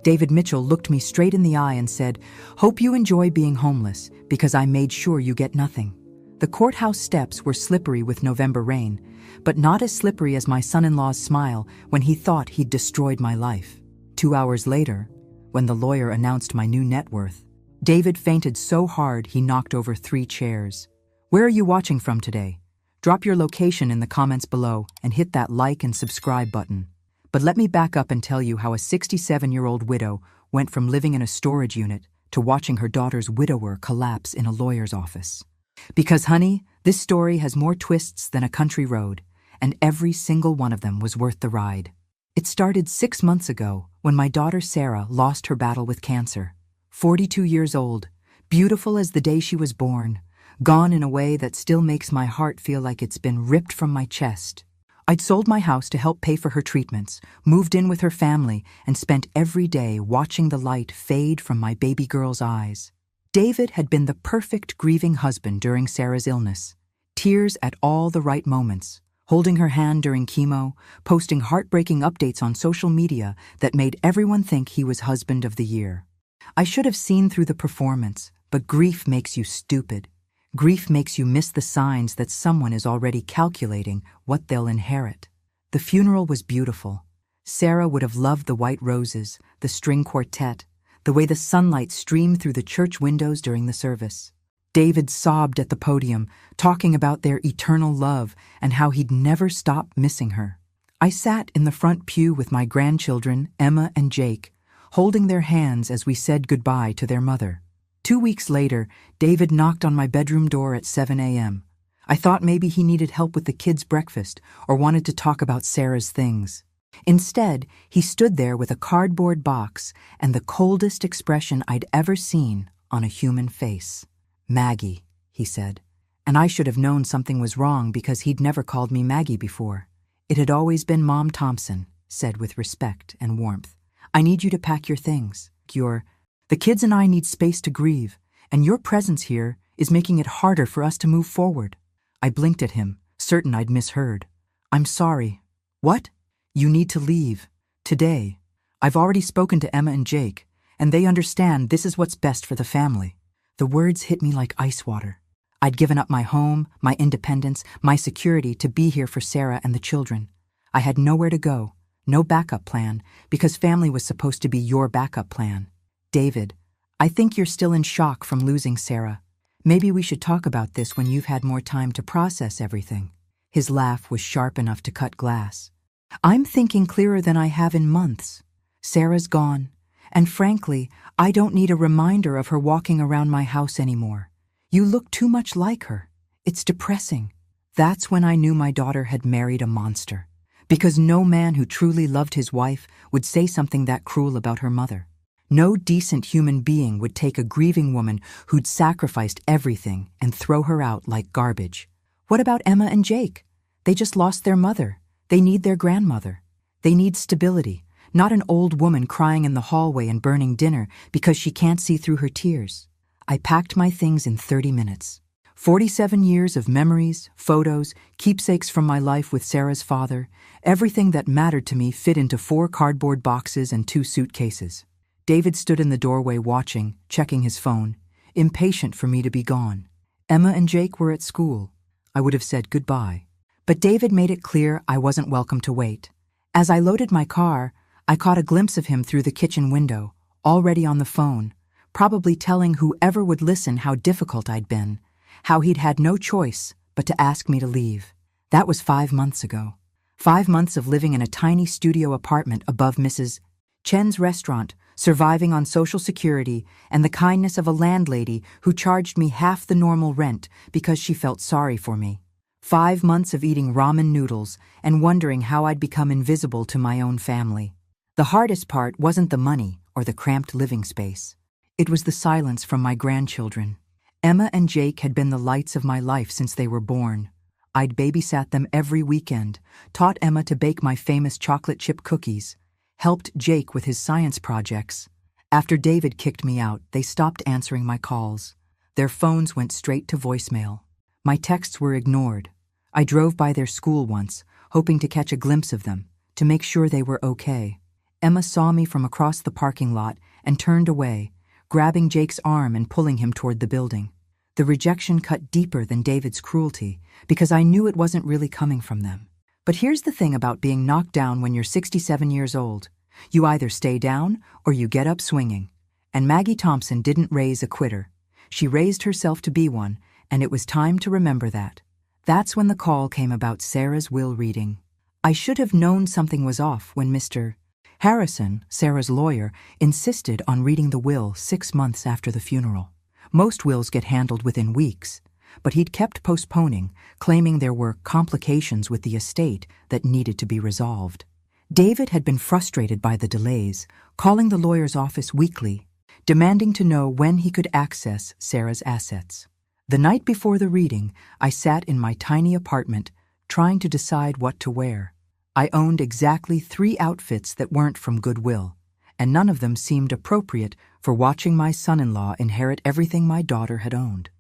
David Mitchell looked me straight in the eye and said, "Hope you enjoy being homeless, because I made sure you get nothing." The courthouse steps were slippery with November rain, but not as slippery as my son-in-law's smile when he thought he'd destroyed my life. 2 hours later, when the lawyer announced my new net worth, David fainted so hard he knocked over 3 chairs. Where are you watching from today? Drop your location in the comments below and hit that like and subscribe button. But let me back up and tell you how a 67-year-old widow went from living in a storage unit to watching her daughter's widower collapse in a lawyer's office. Because, honey, this story has more twists than a country road, and every single one of them was worth the ride. It started 6 months ago when my daughter Sarah lost her battle with cancer. 42 years old, beautiful as the day she was born, gone in a way that still makes my heart feel like it's been ripped from my chest. I'd sold my house to help pay for her treatments, moved in with her family, and spent every day watching the light fade from my baby girl's eyes. David had been the perfect grieving husband during Sarah's illness. Tears at all the right moments, holding her hand during chemo, posting heartbreaking updates on social media that made everyone think he was husband of the year. I should have seen through the performance, but grief makes you stupid. Grief makes you miss the signs that someone is already calculating what they'll inherit. The funeral was beautiful. Sarah would have loved the white roses, the string quartet, the way the sunlight streamed through the church windows during the service. David sobbed at the podium, talking about their eternal love and how he'd never stop missing her. I sat in the front pew with my grandchildren, Emma and Jake, holding their hands as we said goodbye to their mother. 2 weeks later, David knocked on my bedroom door at 7 a.m. I thought maybe he needed help with the kids' breakfast or wanted to talk about Sarah's things. Instead, he stood there with a cardboard box and the coldest expression I'd ever seen on a human face. "Maggie," he said. And I should have known something was wrong because he'd never called me Maggie before. It had always been Mom Thompson, said with respect and warmth. "I need you to pack your things. The kids and I need space to grieve, and your presence here is making it harder for us to move forward." I blinked at him, certain I'd misheard. "I'm sorry." "What?" "You need to leave. Today. I've already spoken to Emma and Jake, and they understand this is what's best for the family." The words hit me like ice water. I'd given up my home, my independence, my security to be here for Sarah and the children. I had nowhere to go, no backup plan, because family was supposed to be your backup plan. "David, I think you're still in shock from losing Sarah. Maybe we should talk about this when you've had more time to process everything." His laugh was sharp enough to cut glass. "I'm thinking clearer than I have in months. Sarah's gone, and frankly, I don't need a reminder of her walking around my house anymore. You look too much like her. It's depressing." That's when I knew my daughter had married a monster, because no man who truly loved his wife would say something that cruel about her mother. No decent human being would take a grieving woman who'd sacrificed everything and throw her out like garbage. What about Emma and Jake? They just lost their mother. They need their grandmother. They need stability, not an old woman crying in the hallway and burning dinner because she can't see through her tears. I packed my things in 30 minutes. 47 years of memories, photos, keepsakes from my life with Sarah's father, everything that mattered to me fit into 4 cardboard boxes and 2 suitcases. David stood in the doorway watching, checking his phone, impatient for me to be gone. Emma and Jake were at school. I would have said goodbye. But David made it clear I wasn't welcome to wait. As I loaded my car, I caught a glimpse of him through the kitchen window, already on the phone, probably telling whoever would listen how difficult I'd been, how he'd had no choice but to ask me to leave. That was 5 months ago. 5 months of living in a tiny studio apartment above Mrs. Chen's restaurant, surviving on Social Security and the kindness of a landlady who charged me half the normal rent because she felt sorry for me. 5 months of eating ramen noodles and wondering how I'd become invisible to my own family. The hardest part wasn't the money or the cramped living space. It was the silence from my grandchildren. Emma and Jake had been the lights of my life since they were born. I'd babysat them every weekend, taught Emma to bake my famous chocolate chip cookies, helped Jake with his science projects. After David kicked me out, they stopped answering my calls. Their phones went straight to voicemail. My texts were ignored. I drove by their school once, hoping to catch a glimpse of them, to make sure they were okay. Emma saw me from across the parking lot and turned away, grabbing Jake's arm and pulling him toward the building. The rejection cut deeper than David's cruelty, because I knew it wasn't really coming from them. But here's the thing about being knocked down when you're 67 years old. You either stay down or you get up swinging. And Maggie Thompson didn't raise a quitter. She raised herself to be one, and it was time to remember that. That's when the call came about Sarah's will reading. I should have known something was off when Mr. Harrison, Sarah's lawyer, insisted on reading the will 6 months after the funeral. Most wills get handled within weeks, but he'd kept postponing, claiming there were complications with the estate that needed to be resolved. David had been frustrated by the delays, calling the lawyer's office weekly, demanding to know when he could access Sarah's assets. The night before the reading, I sat in my tiny apartment, trying to decide what to wear. I owned exactly 3 outfits that weren't from Goodwill, and none of them seemed appropriate for watching my son-in-law inherit everything my daughter had owned.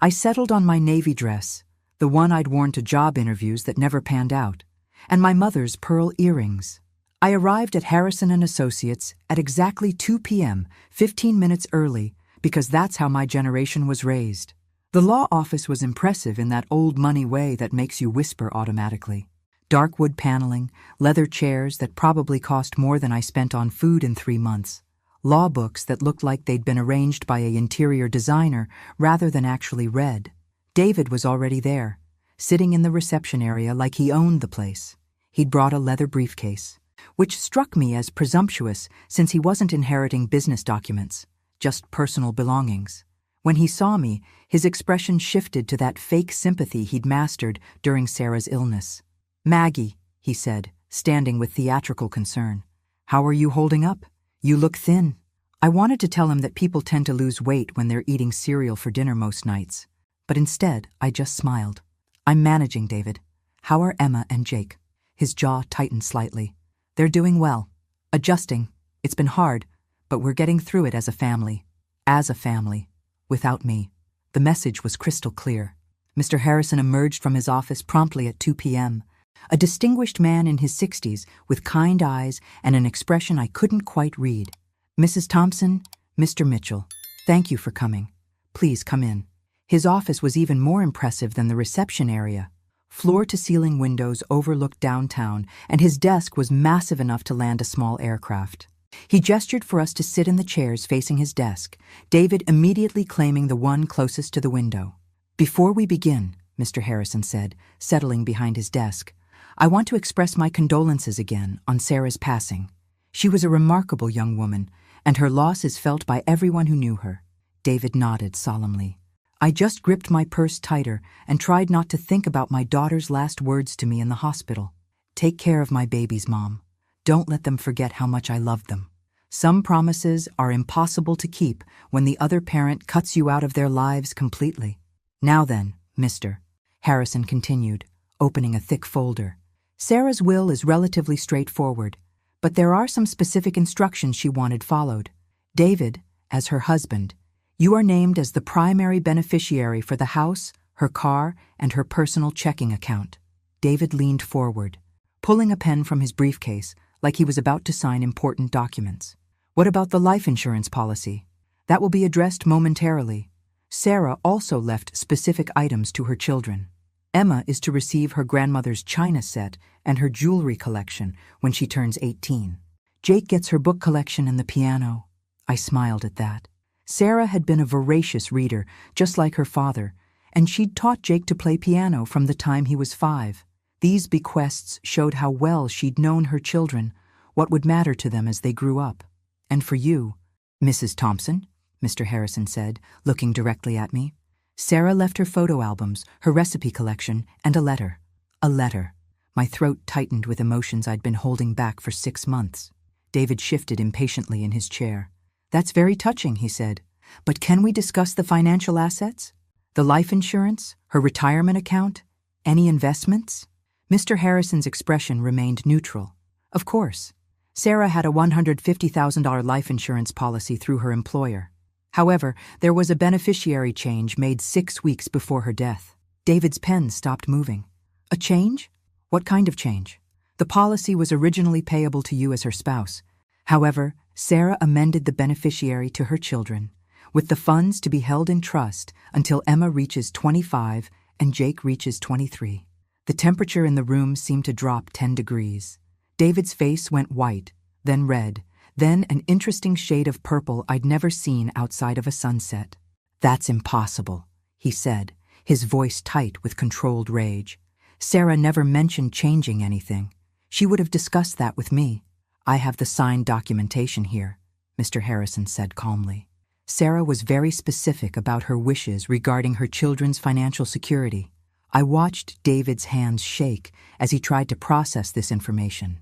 I settled on my navy dress, the one I'd worn to job interviews that never panned out, and my mother's pearl earrings. I arrived at Harrison & Associates at exactly 2 p.m., 15 minutes early, because that's how my generation was raised. The law office was impressive in that old money way that makes you whisper automatically. Dark wood paneling, leather chairs that probably cost more than I spent on food in 3 months, law books that looked like they'd been arranged by an interior designer rather than actually read. David was already there, sitting in the reception area like he owned the place. He'd brought a leather briefcase, which struck me as presumptuous since he wasn't inheriting business documents, just personal belongings. When he saw me, his expression shifted to that fake sympathy he'd mastered during Sarah's illness. "Maggie," he said, standing with theatrical concern. "How are you holding up? You look thin." I wanted to tell him that people tend to lose weight when they're eating cereal for dinner most nights, but instead I just smiled. "I'm managing, David. How are Emma and Jake?" His jaw tightened slightly. "They're doing well. Adjusting. It's been hard, but we're getting through it as a family. As a family. Without me." The message was crystal clear. Mr. Harrison emerged from his office promptly at 2 p.m., a distinguished man in his 60s with kind eyes and an expression I couldn't quite read. "Mrs. Thompson, Mr. Mitchell, thank you for coming. Please come in." His office was even more impressive than the reception area. Floor-to-ceiling windows overlooked downtown, and his desk was massive enough to land a small aircraft. He gestured for us to sit in the chairs facing his desk, David immediately claiming the one closest to the window. "Before we begin," Mr. Harrison said, settling behind his desk, "I want to express my condolences again on Sarah's passing. She was a remarkable young woman, and her loss is felt by everyone who knew her." David nodded solemnly. I just gripped my purse tighter and tried not to think about my daughter's last words to me in the hospital. "Take care of my babies, Mom. Don't let them forget how much I loved them. Some promises are impossible to keep when the other parent cuts you out of their lives completely." "Now then, Mr. Harrison continued, opening a thick folder. "Sarah's will is relatively straightforward, but there are some specific instructions she wanted followed. David, as her husband, you are named as the primary beneficiary for the house, her car, and her personal checking account." David leaned forward, pulling a pen from his briefcase like he was about to sign important documents. "What about the life insurance policy? That will be addressed momentarily. Sarah also left specific items to her children. Emma is to receive her grandmother's china set and her jewelry collection when she turns 18. Jake gets her book collection and the piano." I smiled at that. Sarah had been a voracious reader, just like her father, and she'd taught Jake to play piano from the time he was 5. These bequests showed how well she'd known her children, what would matter to them as they grew up. "And for you, Mrs. Thompson," Mr. Harrison said, looking directly at me. "Sarah left her photo albums, her recipe collection, and a letter." A letter. My throat tightened with emotions I'd been holding back for 6 months. David shifted impatiently in his chair. "That's very touching," he said. "But can we discuss the financial assets? The life insurance, her retirement account, any investments?" Mr. Harrison's expression remained neutral. "Of course. Sarah had a $150,000 life insurance policy through her employer. However, there was a beneficiary change made 6 weeks before her death." David's pen stopped moving. "A change? What kind of change?" "The policy was originally payable to you as her spouse, However, Sarah amended the beneficiary to her children, with the funds to be held in trust until Emma reaches 25 and Jake reaches 23. The temperature in the room seemed to drop 10 degrees. David's face went white, then red, then an interesting shade of purple I'd never seen outside of a sunset. "That's impossible," he said, his voice tight with controlled rage. "Sarah never mentioned changing anything. She would have discussed that with me." "I have the signed documentation here," Mr. Harrison said calmly. Sarah was very specific about her wishes regarding her children's financial security. I watched David's hands shake as he tried to process this information.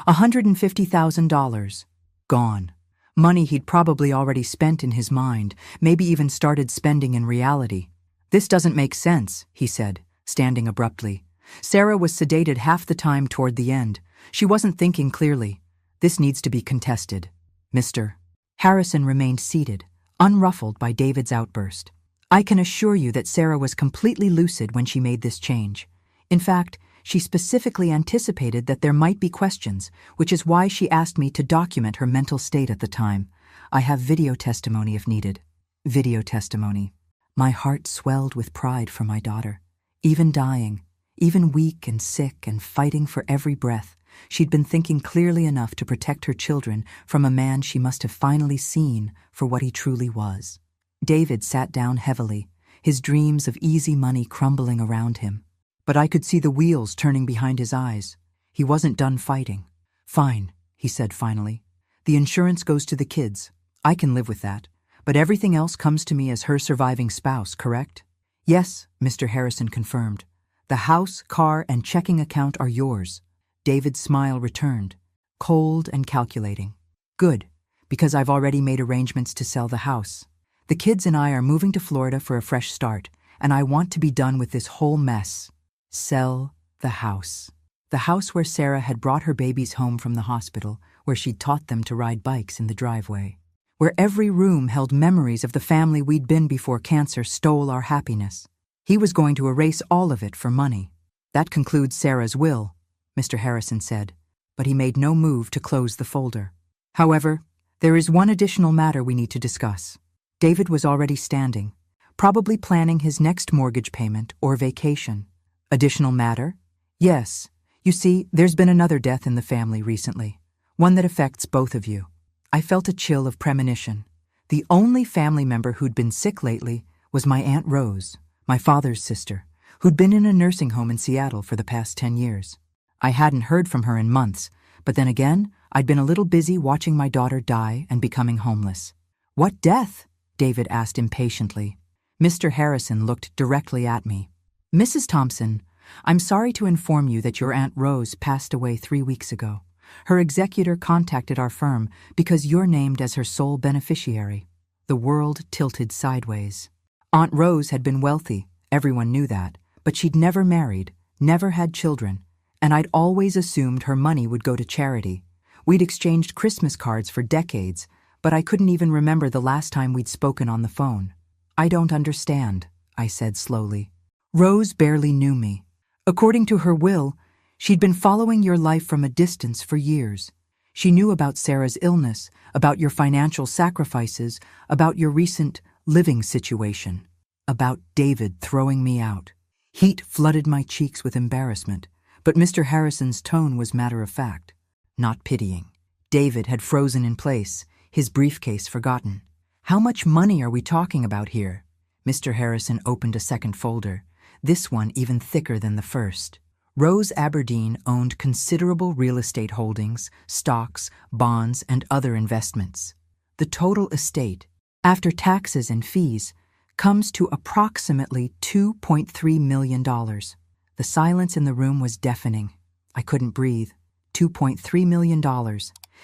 $150,000. Gone. Money he'd probably already spent in his mind, maybe even started spending in reality. "This doesn't make sense," he said, standing abruptly. Sarah was sedated half the time toward the end. She wasn't thinking clearly. "This needs to be contested." Mr. Harrison remained seated, unruffled by David's outburst. "I can assure you that Sarah was completely lucid when she made this change. In fact, she specifically anticipated that there might be questions, which is why she asked me to document her mental state at the time. I have video testimony if needed." Video testimony. My heart swelled with pride for my daughter. Even dying, even weak and sick and fighting for every breath, she'd been thinking clearly enough to protect her children from a man she must have finally seen for what he truly was. David sat down heavily, his dreams of easy money crumbling around him. But I could see the wheels turning behind his eyes. He wasn't done fighting. "Fine," he said finally. "The insurance goes to the kids. I can live with that. But everything else comes to me as her surviving spouse, correct?" "Yes," Mr. Harrison confirmed. "The house, car, and checking account are yours." David's smile returned, cold and calculating. "Good, because I've already made arrangements to sell the house. The kids and I are moving to Florida for a fresh start, and I want to be done with this whole mess." Sell the house. The house where Sarah had brought her babies home from the hospital, where she'd taught them to ride bikes in the driveway, where every room held memories of the family we'd been before cancer stole our happiness. He was going to erase all of it for money. "That concludes Sarah's will," Mr. Harrison said, but he made no move to close the folder. "However, there is one additional matter we need to discuss." David was already standing, probably planning his next mortgage payment or vacation. "Additional matter?" "Yes. You see, there's been another death in the family recently, one that affects both of you." I felt a chill of premonition. The only family member who'd been sick lately was my Aunt Rose, my father's sister, who'd been in a nursing home in Seattle for the past 10 years. I hadn't heard from her in months, but then again, I'd been a little busy watching my daughter die and becoming homeless. "What death?" David asked impatiently. Mr. Harrison looked directly at me. "Mrs. Thompson, I'm sorry to inform you that your Aunt Rose passed away 3 weeks ago. Her executor contacted our firm because you're named as her sole beneficiary." The world tilted sideways. Aunt Rose had been wealthy, everyone knew that, but she'd never married, never had children, and I'd always assumed her money would go to charity. We'd exchanged Christmas cards for decades, but I couldn't even remember the last time we'd spoken on the phone. "I don't understand," I said slowly. "Rose barely knew me. According to her will, she'd been following your life from a distance for years. She knew about Sarah's illness, about your financial sacrifices, about your recent living situation, about David throwing me out." Heat flooded my cheeks with embarrassment, but Mr. Harrison's tone was matter-of-fact, not pitying. David had frozen in place, his briefcase forgotten. "How much money are we talking about here?" Mr. Harrison opened a second folder, this one even thicker than the first. Rose Aberdeen owned considerable real estate holdings, stocks, bonds, and other investments. The total estate, after taxes and fees, comes to approximately $2.3 million. The silence in the room was deafening. I couldn't breathe. $2.3 million.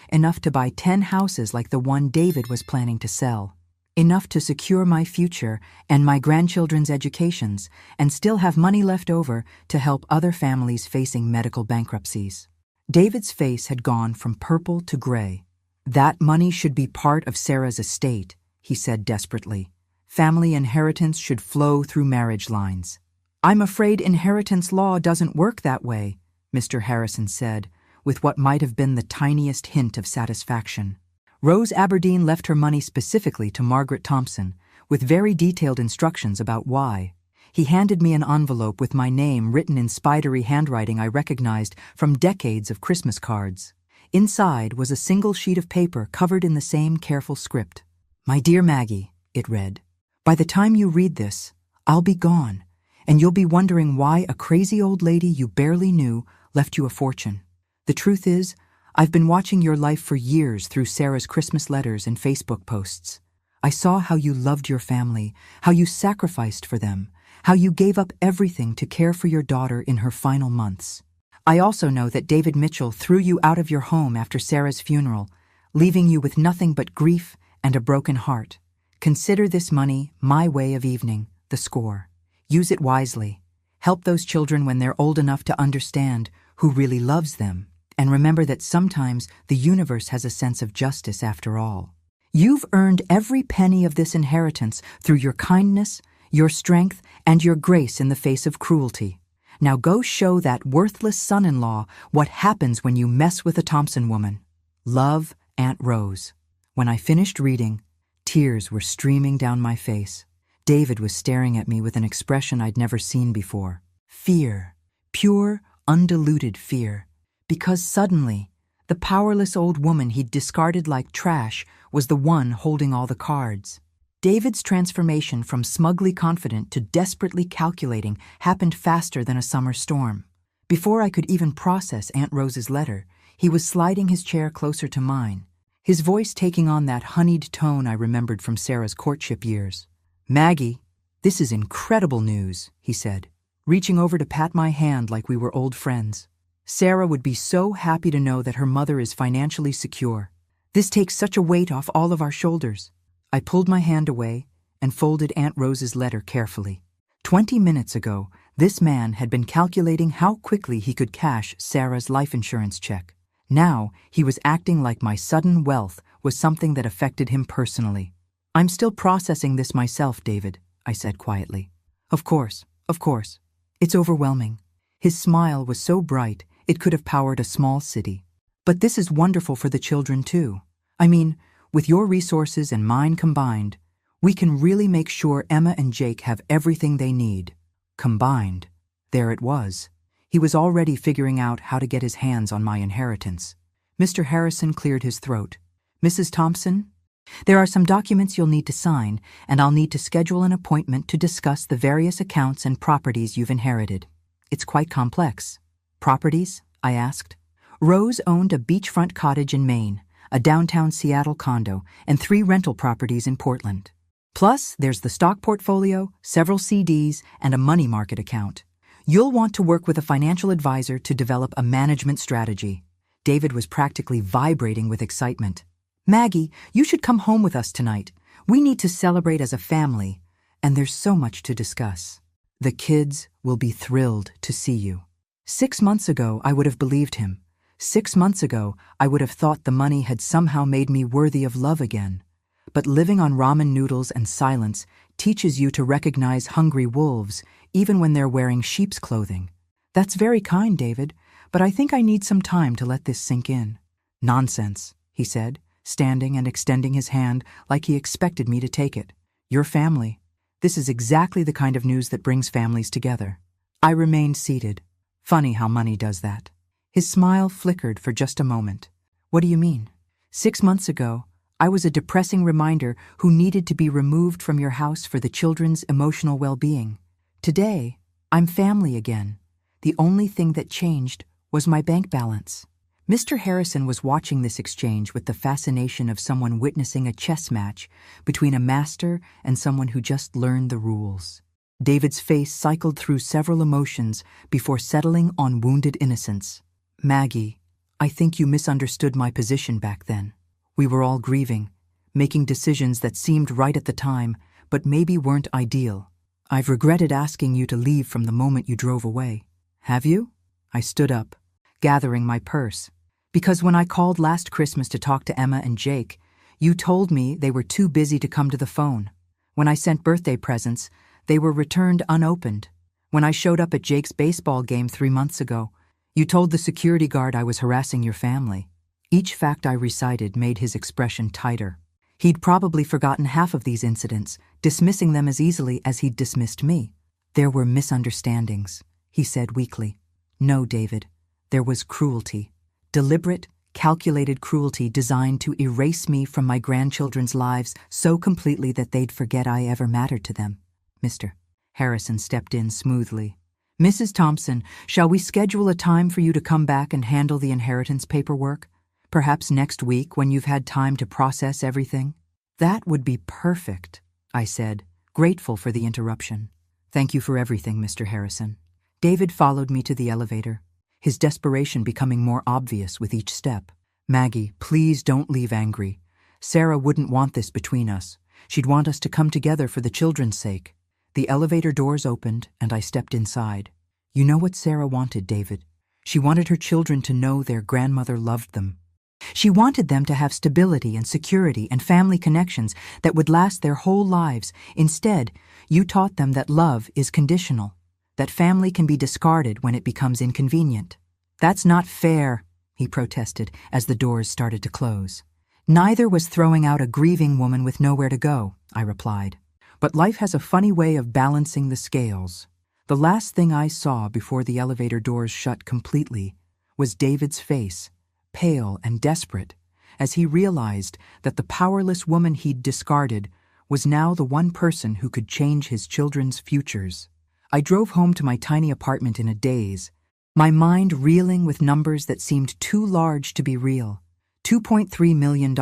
Enough to buy 10 houses like the one David was planning to sell. Enough to secure my future and my grandchildren's educations, and still have money left over to help other families facing medical bankruptcies. David's face had gone from purple to gray. "That money should be part of Sarah's estate," he said desperately. "Family inheritance should flow through marriage lines." "I'm afraid inheritance law doesn't work that way," Mr. Harrison said, with what might have been the tiniest hint of satisfaction. Rose Aberdeen left her money specifically to Margaret Thompson, with very detailed instructions about why. He handed me an envelope with my name written in spidery handwriting I recognized from decades of Christmas cards. Inside was a single sheet of paper covered in the same careful script. "My dear Maggie," it read, "by the time you read this, I'll be gone, and you'll be wondering why a crazy old lady you barely knew left you a fortune. The truth is, I've been watching your life for years through Sarah's Christmas letters and Facebook posts. I saw how you loved your family, how you sacrificed for them, how you gave up everything to care for your daughter in her final months. I also know that David Mitchell threw you out of your home after Sarah's funeral, leaving you with nothing but grief and a broken heart. Consider this money my way of evening the score. Use it wisely. Help those children when they're old enough to understand who really loves them, and remember that sometimes the universe has a sense of justice after all. You've earned every penny of this inheritance through your kindness, your strength, and your grace in the face of cruelty. Now go show that worthless son-in-law what happens when you mess with a Thompson woman. Love, Aunt Rose." When I finished reading, tears were streaming down my face. David was staring at me with an expression I'd never seen before. Fear. Pure, undiluted fear. Because suddenly, the powerless old woman he'd discarded like trash was the one holding all the cards. David's transformation from smugly confident to desperately calculating happened faster than a summer storm. Before I could even process Aunt Rose's letter, he was sliding his chair closer to mine, his voice taking on that honeyed tone I remembered from Sarah's courtship years. "Maggie, this is incredible news," he said, reaching over to pat my hand like we were old friends. "Sarah would be so happy to know that her mother is financially secure. This takes such a weight off all of our shoulders." I pulled my hand away and folded Aunt Rose's letter carefully. 20 minutes ago, this man had been calculating how quickly he could cash Sarah's life insurance check. Now, he was acting like my sudden wealth was something that affected him personally. "I'm still processing this myself, David," I said quietly. Of course. It's overwhelming." His smile was so bright it could have powered a small city. "But this is wonderful for the children, too. I mean, with your resources and mine combined, we can really make sure Emma and Jake have everything they need." Combined. There it was. He was already figuring out how to get his hands on my inheritance. Mr. Harrison cleared his throat. "Mrs. Thompson, there are some documents you'll need to sign, and I'll need to schedule an appointment to discuss the various accounts and properties you've inherited. It's quite complex." "Properties?" I asked. Rose owned a beachfront cottage in Maine, a downtown Seattle condo, and 3 rental properties in Portland. Plus, there's the stock portfolio, several CDs, and a money market account. You'll want to work with a financial advisor to develop a management strategy. David was practically vibrating with excitement. "Maggie, you should come home with us tonight. We need to celebrate as a family, and there's so much to discuss. The kids will be thrilled to see you." 6 months ago, I would have believed him. 6 months ago, I would have thought the money had somehow made me worthy of love again. But living on ramen noodles and silence teaches you to recognize hungry wolves, even when they're wearing sheep's clothing. "That's very kind, David, but I think I need some time to let this sink in." "Nonsense," he said, standing and extending his hand like he expected me to take it. "Your family. This is exactly the kind of news that brings families together." I remained seated. Funny how money does that. His smile flickered for just a moment. "What do you mean?" 6 months ago, I was a depressing reminder who needed to be removed from your house for the children's emotional well-being. Today, I'm family again. The only thing that changed was my bank balance." Mr. Harrison was watching this exchange with the fascination of someone witnessing a chess match between a master and someone who just learned the rules. David's face cycled through several emotions before settling on wounded innocence. "Maggie, I think you misunderstood my position back then. We were all grieving, making decisions that seemed right at the time, but maybe weren't ideal. I've regretted asking you to leave from the moment you drove away." "Have you?" I stood up, gathering my purse. "Because when I called last Christmas to talk to Emma and Jake, you told me they were too busy to come to the phone. When I sent birthday presents, they were returned unopened. When I showed up at Jake's baseball game 3 months ago, You told the security guard I was harassing your family. Each fact I recited made his expression tighter. He'd probably forgotten half of these incidents, dismissing them as easily as he'd dismissed me. There were misunderstandings, he said weakly. No, David, there was cruelty. Deliberate, calculated cruelty designed to erase me from my grandchildren's lives so completely that they'd forget I ever mattered to them. Mr. Harrison stepped in smoothly. Mrs. Thompson, shall we schedule a time for you to come back and handle the inheritance paperwork? Perhaps next week when you've had time to process everything? That would be perfect, I said, grateful for the interruption. Thank you for everything, Mr. Harrison. David followed me to the elevator, his desperation becoming more obvious with each step. Maggie, please don't leave angry. Sarah wouldn't want this between us. She'd want us to come together for the children's sake. The elevator doors opened, and I stepped inside. You know what Sarah wanted, David? She wanted her children to know their grandmother loved them. She wanted them to have stability and security and family connections that would last their whole lives. Instead, you taught them that love is conditional, that family can be discarded when it becomes inconvenient. That's not fair, he protested as the doors started to close. Neither was throwing out a grieving woman with nowhere to go, I replied. But life has a funny way of balancing the scales. The last thing I saw before the elevator doors shut completely was David's face, pale and desperate, as he realized that the powerless woman he'd discarded was now the one person who could change his children's futures. I drove home to my tiny apartment in a daze, my mind reeling with numbers that seemed too large to be real. $2.3 million,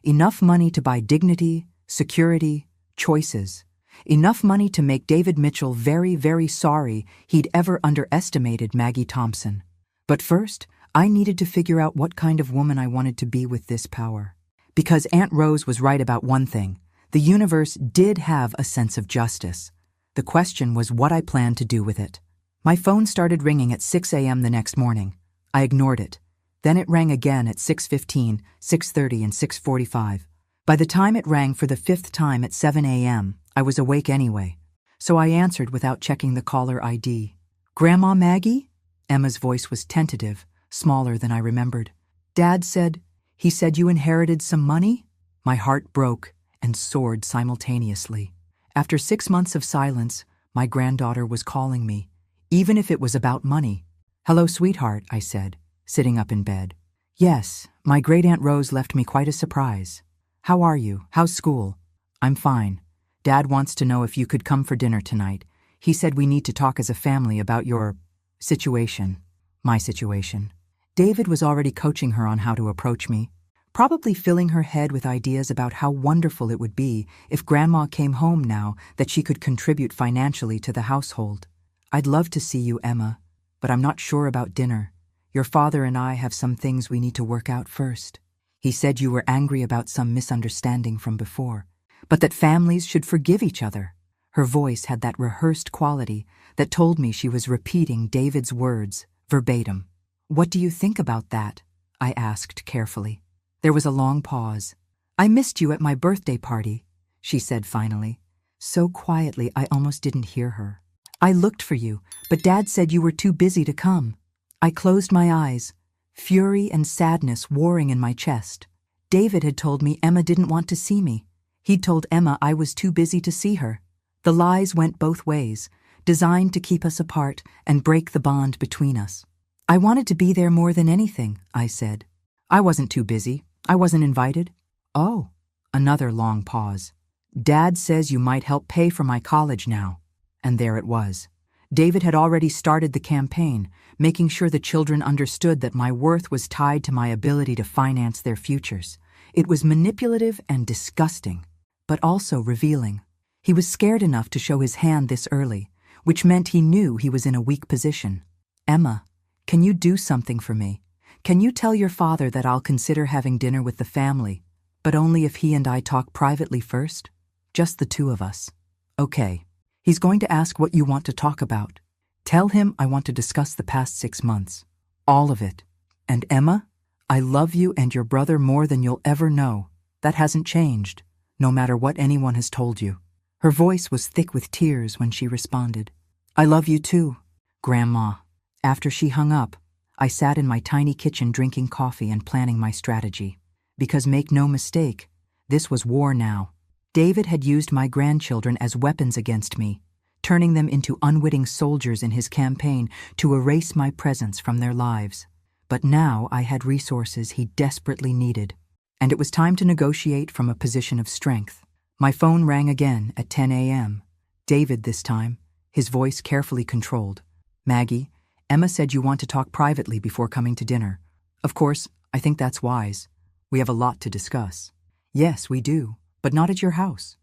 enough money to buy dignity, security, choices. Enough money to make David Mitchell very, very sorry he'd ever underestimated Maggie Thompson. But first, I needed to figure out what kind of woman I wanted to be with this power. Because Aunt Rose was right about one thing. The universe did have a sense of justice. The question was what I planned to do with it. My phone started ringing at 6 a.m. the next morning. I ignored it. Then it rang again at 6:15, 6:30, and 6:45. By the time it rang for the fifth time at 7 a.m., I was awake anyway, so I answered without checking the caller ID. Grandma Maggie? Emma's voice was tentative, smaller than I remembered. Dad said, he said you inherited some money? My heart broke and soared simultaneously. After 6 months of silence, my granddaughter was calling me, even if it was about money. Hello, sweetheart, I said, sitting up in bed. Yes, my great-aunt Rose left me quite a surprise. How are you? How's school? I'm fine. Dad wants to know if you could come for dinner tonight. He said we need to talk as a family about your situation. My situation. David was already coaching her on how to approach me, probably filling her head with ideas about how wonderful it would be if Grandma came home now that she could contribute financially to the household. I'd love to see you, Emma, but I'm not sure about dinner. Your father and I have some things we need to work out first. He said you were angry about some misunderstanding from before, but that families should forgive each other. Her voice had that rehearsed quality that told me she was repeating David's words verbatim. What do you think about that? I asked carefully. There was a long pause. I missed you at my birthday party, she said finally, so quietly I almost didn't hear her. I looked for you, but Dad said you were too busy to come. I closed my eyes, fury and sadness warring in my chest. David had told me Emma didn't want to see me. He'd told Emma I was too busy to see her. The lies went both ways, designed to keep us apart and break the bond between us. I wanted to be there more than anything, I said. I wasn't too busy. I wasn't invited. Oh, another long pause. Dad says you might help pay for my college now. And there it was. David had already started the campaign, making sure the children understood that my worth was tied to my ability to finance their futures. It was manipulative and disgusting, but also revealing. He was scared enough to show his hand this early, which meant he knew he was in a weak position. Emma, can you do something for me? Can you tell your father that I'll consider having dinner with the family, but only if he and I talk privately first? Just the two of us. Okay. He's going to ask what you want to talk about. Tell him I want to discuss the past 6 months. All of it. And Emma, I love you and your brother more than you'll ever know. That hasn't changed, no matter what anyone has told you. Her voice was thick with tears when she responded. I love you too, Grandma. After she hung up, I sat in my tiny kitchen drinking coffee and planning my strategy. Because make no mistake, this was war now. David had used my grandchildren as weapons against me, turning them into unwitting soldiers in his campaign to erase my presence from their lives. But now I had resources he desperately needed, and it was time to negotiate from a position of strength. My phone rang again at 10 a.m. David this time, his voice carefully controlled. "Maggie, Emma said you want to talk privately before coming to dinner. Of course, I think that's wise. We have a lot to discuss." "Yes, we do, but not at your house.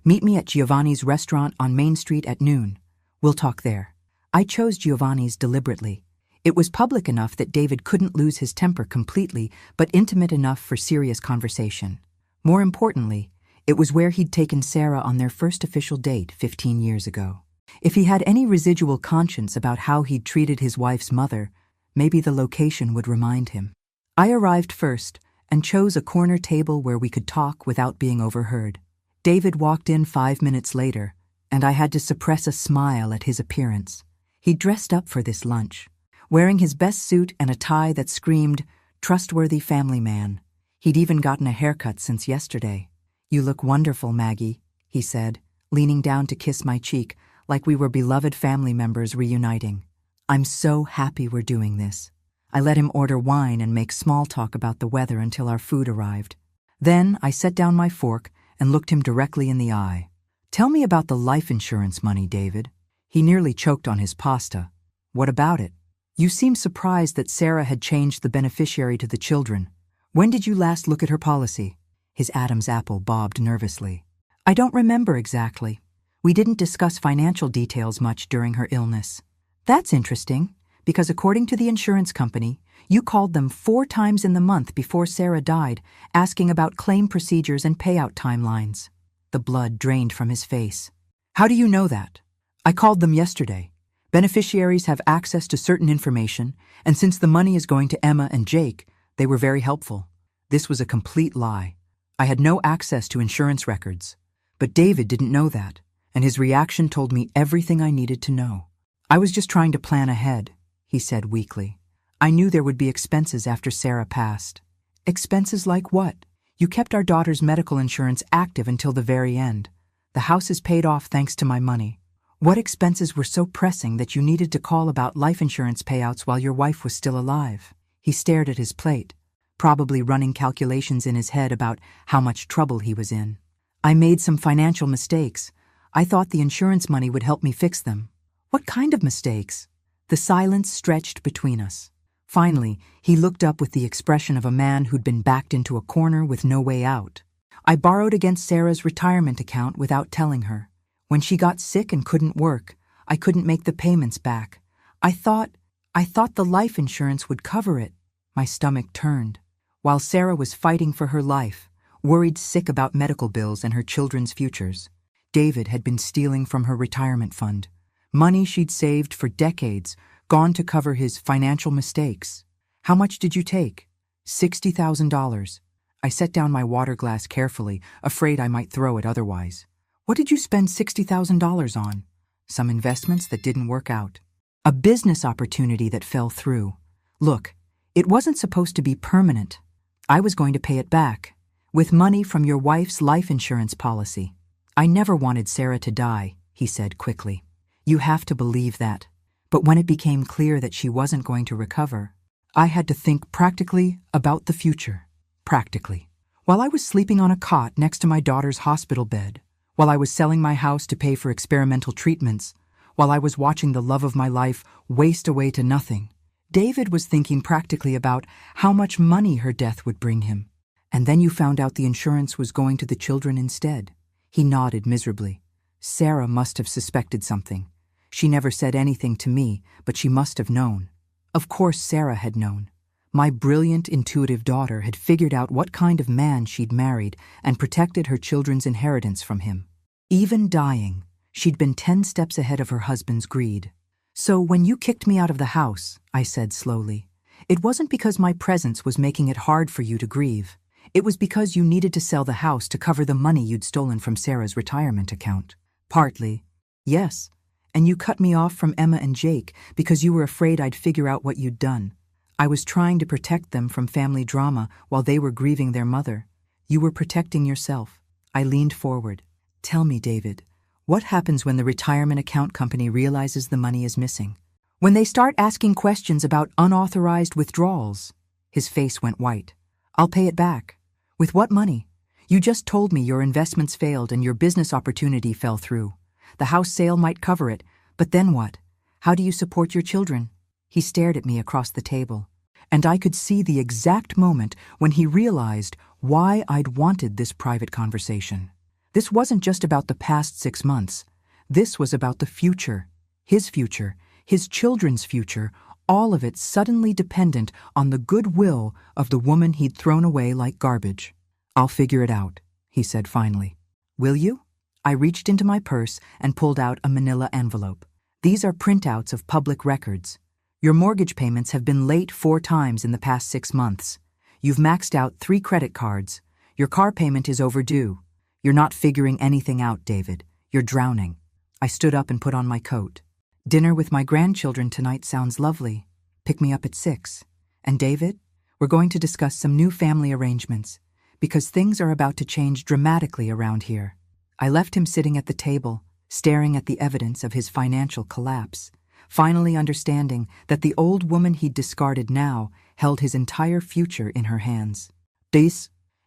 Meet me at Giovanni's restaurant on Main Street at noon. We'll talk there." I chose Giovanni's deliberately. It was public enough that David couldn't lose his temper completely, but intimate enough for serious conversation. More importantly, it was where he'd taken Sarah on their first official date 15 years ago. If he had any residual conscience about how he'd treated his wife's mother, maybe the location would remind him. I arrived first and chose a corner table where we could talk without being overheard. David walked in 5 minutes later, and I had to suppress a smile at his appearance. He dressed up for this lunch, wearing his best suit and a tie that screamed, "Trustworthy family man." He'd even gotten a haircut since yesterday. "You look wonderful, Maggie," he said, leaning down to kiss my cheek like we were beloved family members reuniting. "I'm so happy we're doing this." I let him order wine and make small talk about the weather until our food arrived. Then I set down my fork and looked him directly in the eye. "Tell me about the life insurance money, David." He nearly choked on his pasta. "What about it? You seem surprised that Sarah had changed the beneficiary to the children. When did you last look at her policy?" His Adam's apple bobbed nervously. "I don't remember exactly. We didn't discuss financial details much during her illness." "That's interesting, because according to the insurance company, you called them 4 times in the month before Sarah died, asking about claim procedures and payout timelines." The blood drained from his face. "How do you know that?" "I called them yesterday. Beneficiaries have access to certain information, and since the money is going to Emma and Jake, they were very helpful." This was a complete lie. I had no access to insurance records. But David didn't know that, and his reaction told me everything I needed to know. "I was just trying to plan ahead," he said weakly. "I knew there would be expenses after Sarah passed." "Expenses like what?" "You kept our daughter's medical insurance active until the very end. The house is paid off thanks to my money. What expenses were so pressing that you needed to call about life insurance payouts while your wife was still alive?" He stared at his plate, probably running calculations in his head about how much trouble he was in. "I made some financial mistakes. I thought the insurance money would help me fix them." "What kind of mistakes?" The silence stretched between us. Finally, he looked up with the expression of a man who'd been backed into a corner with no way out. "I borrowed against Sarah's retirement account without telling her. When she got sick and couldn't work, I couldn't make the payments back. I thought the life insurance would cover it." My stomach turned. While Sarah was fighting for her life, worried sick about medical bills and her children's futures, David had been stealing from her retirement fund. Money she'd saved for decades, gone to cover his financial mistakes. "How much did you take?" $60,000. I set down my water glass carefully, afraid I might throw it otherwise. "What did you spend $60,000 on?" "Some investments that didn't work out. A business opportunity that fell through. Look, it wasn't supposed to be permanent. I was going to pay it back, with money from your wife's life insurance policy." "I never wanted Sarah to die," he said quickly. "You have to believe that. But when it became clear that she wasn't going to recover, I had to think practically about the future. Practically. While I was sleeping on a cot next to my daughter's hospital bed, while I was selling my house to pay for experimental treatments, while I was watching the love of my life waste away to nothing, David was thinking practically about how much money her death would bring him. And then you found out the insurance was going to the children instead." He nodded miserably. "Sarah must have suspected something. She never said anything to me, but she must have known." Of course Sarah had known. My brilliant, intuitive daughter had figured out what kind of man she'd married and protected her children's inheritance from him. Even dying, she'd been 10 steps ahead of her husband's greed. "So when you kicked me out of the house," I said slowly, "it wasn't because my presence was making it hard for you to grieve. It was because you needed to sell the house to cover the money you'd stolen from Sarah's retirement account." "Partly. Yes. And you cut me off from Emma and Jake because you were afraid I'd figure out what you'd done. I was trying to protect them from family drama while they were grieving their mother. You were protecting yourself. I leaned forward. Tell me, David, what happens when the retirement account company realizes the money is missing? When they start asking questions about unauthorized withdrawals? His face went white. I'll pay it back. With what money? You just told me your investments failed and your business opportunity fell through. The house sale might cover it, but then what? How do you support your children? He stared at me across the table, and I could see the exact moment when he realized why I'd wanted this private conversation. This wasn't just about the past 6 months. This was about the future, his children's future, all of it suddenly dependent on the goodwill of the woman he'd thrown away like garbage. I'll figure it out, he said finally. Will you? I reached into my purse and pulled out a manila envelope. These are printouts of public records. Your mortgage payments have been late 4 times in the past 6 months. You've maxed out 3 credit cards. Your car payment is overdue. You're not figuring anything out, David. You're drowning. I stood up and put on my coat. Dinner with my grandchildren tonight sounds lovely. Pick me up at 6. And David, we're going to discuss some new family arrangements, because things are about to change dramatically around here. I left him sitting at the table, staring at the evidence of his financial collapse, finally understanding that the old woman he'd discarded now held his entire future in her hands.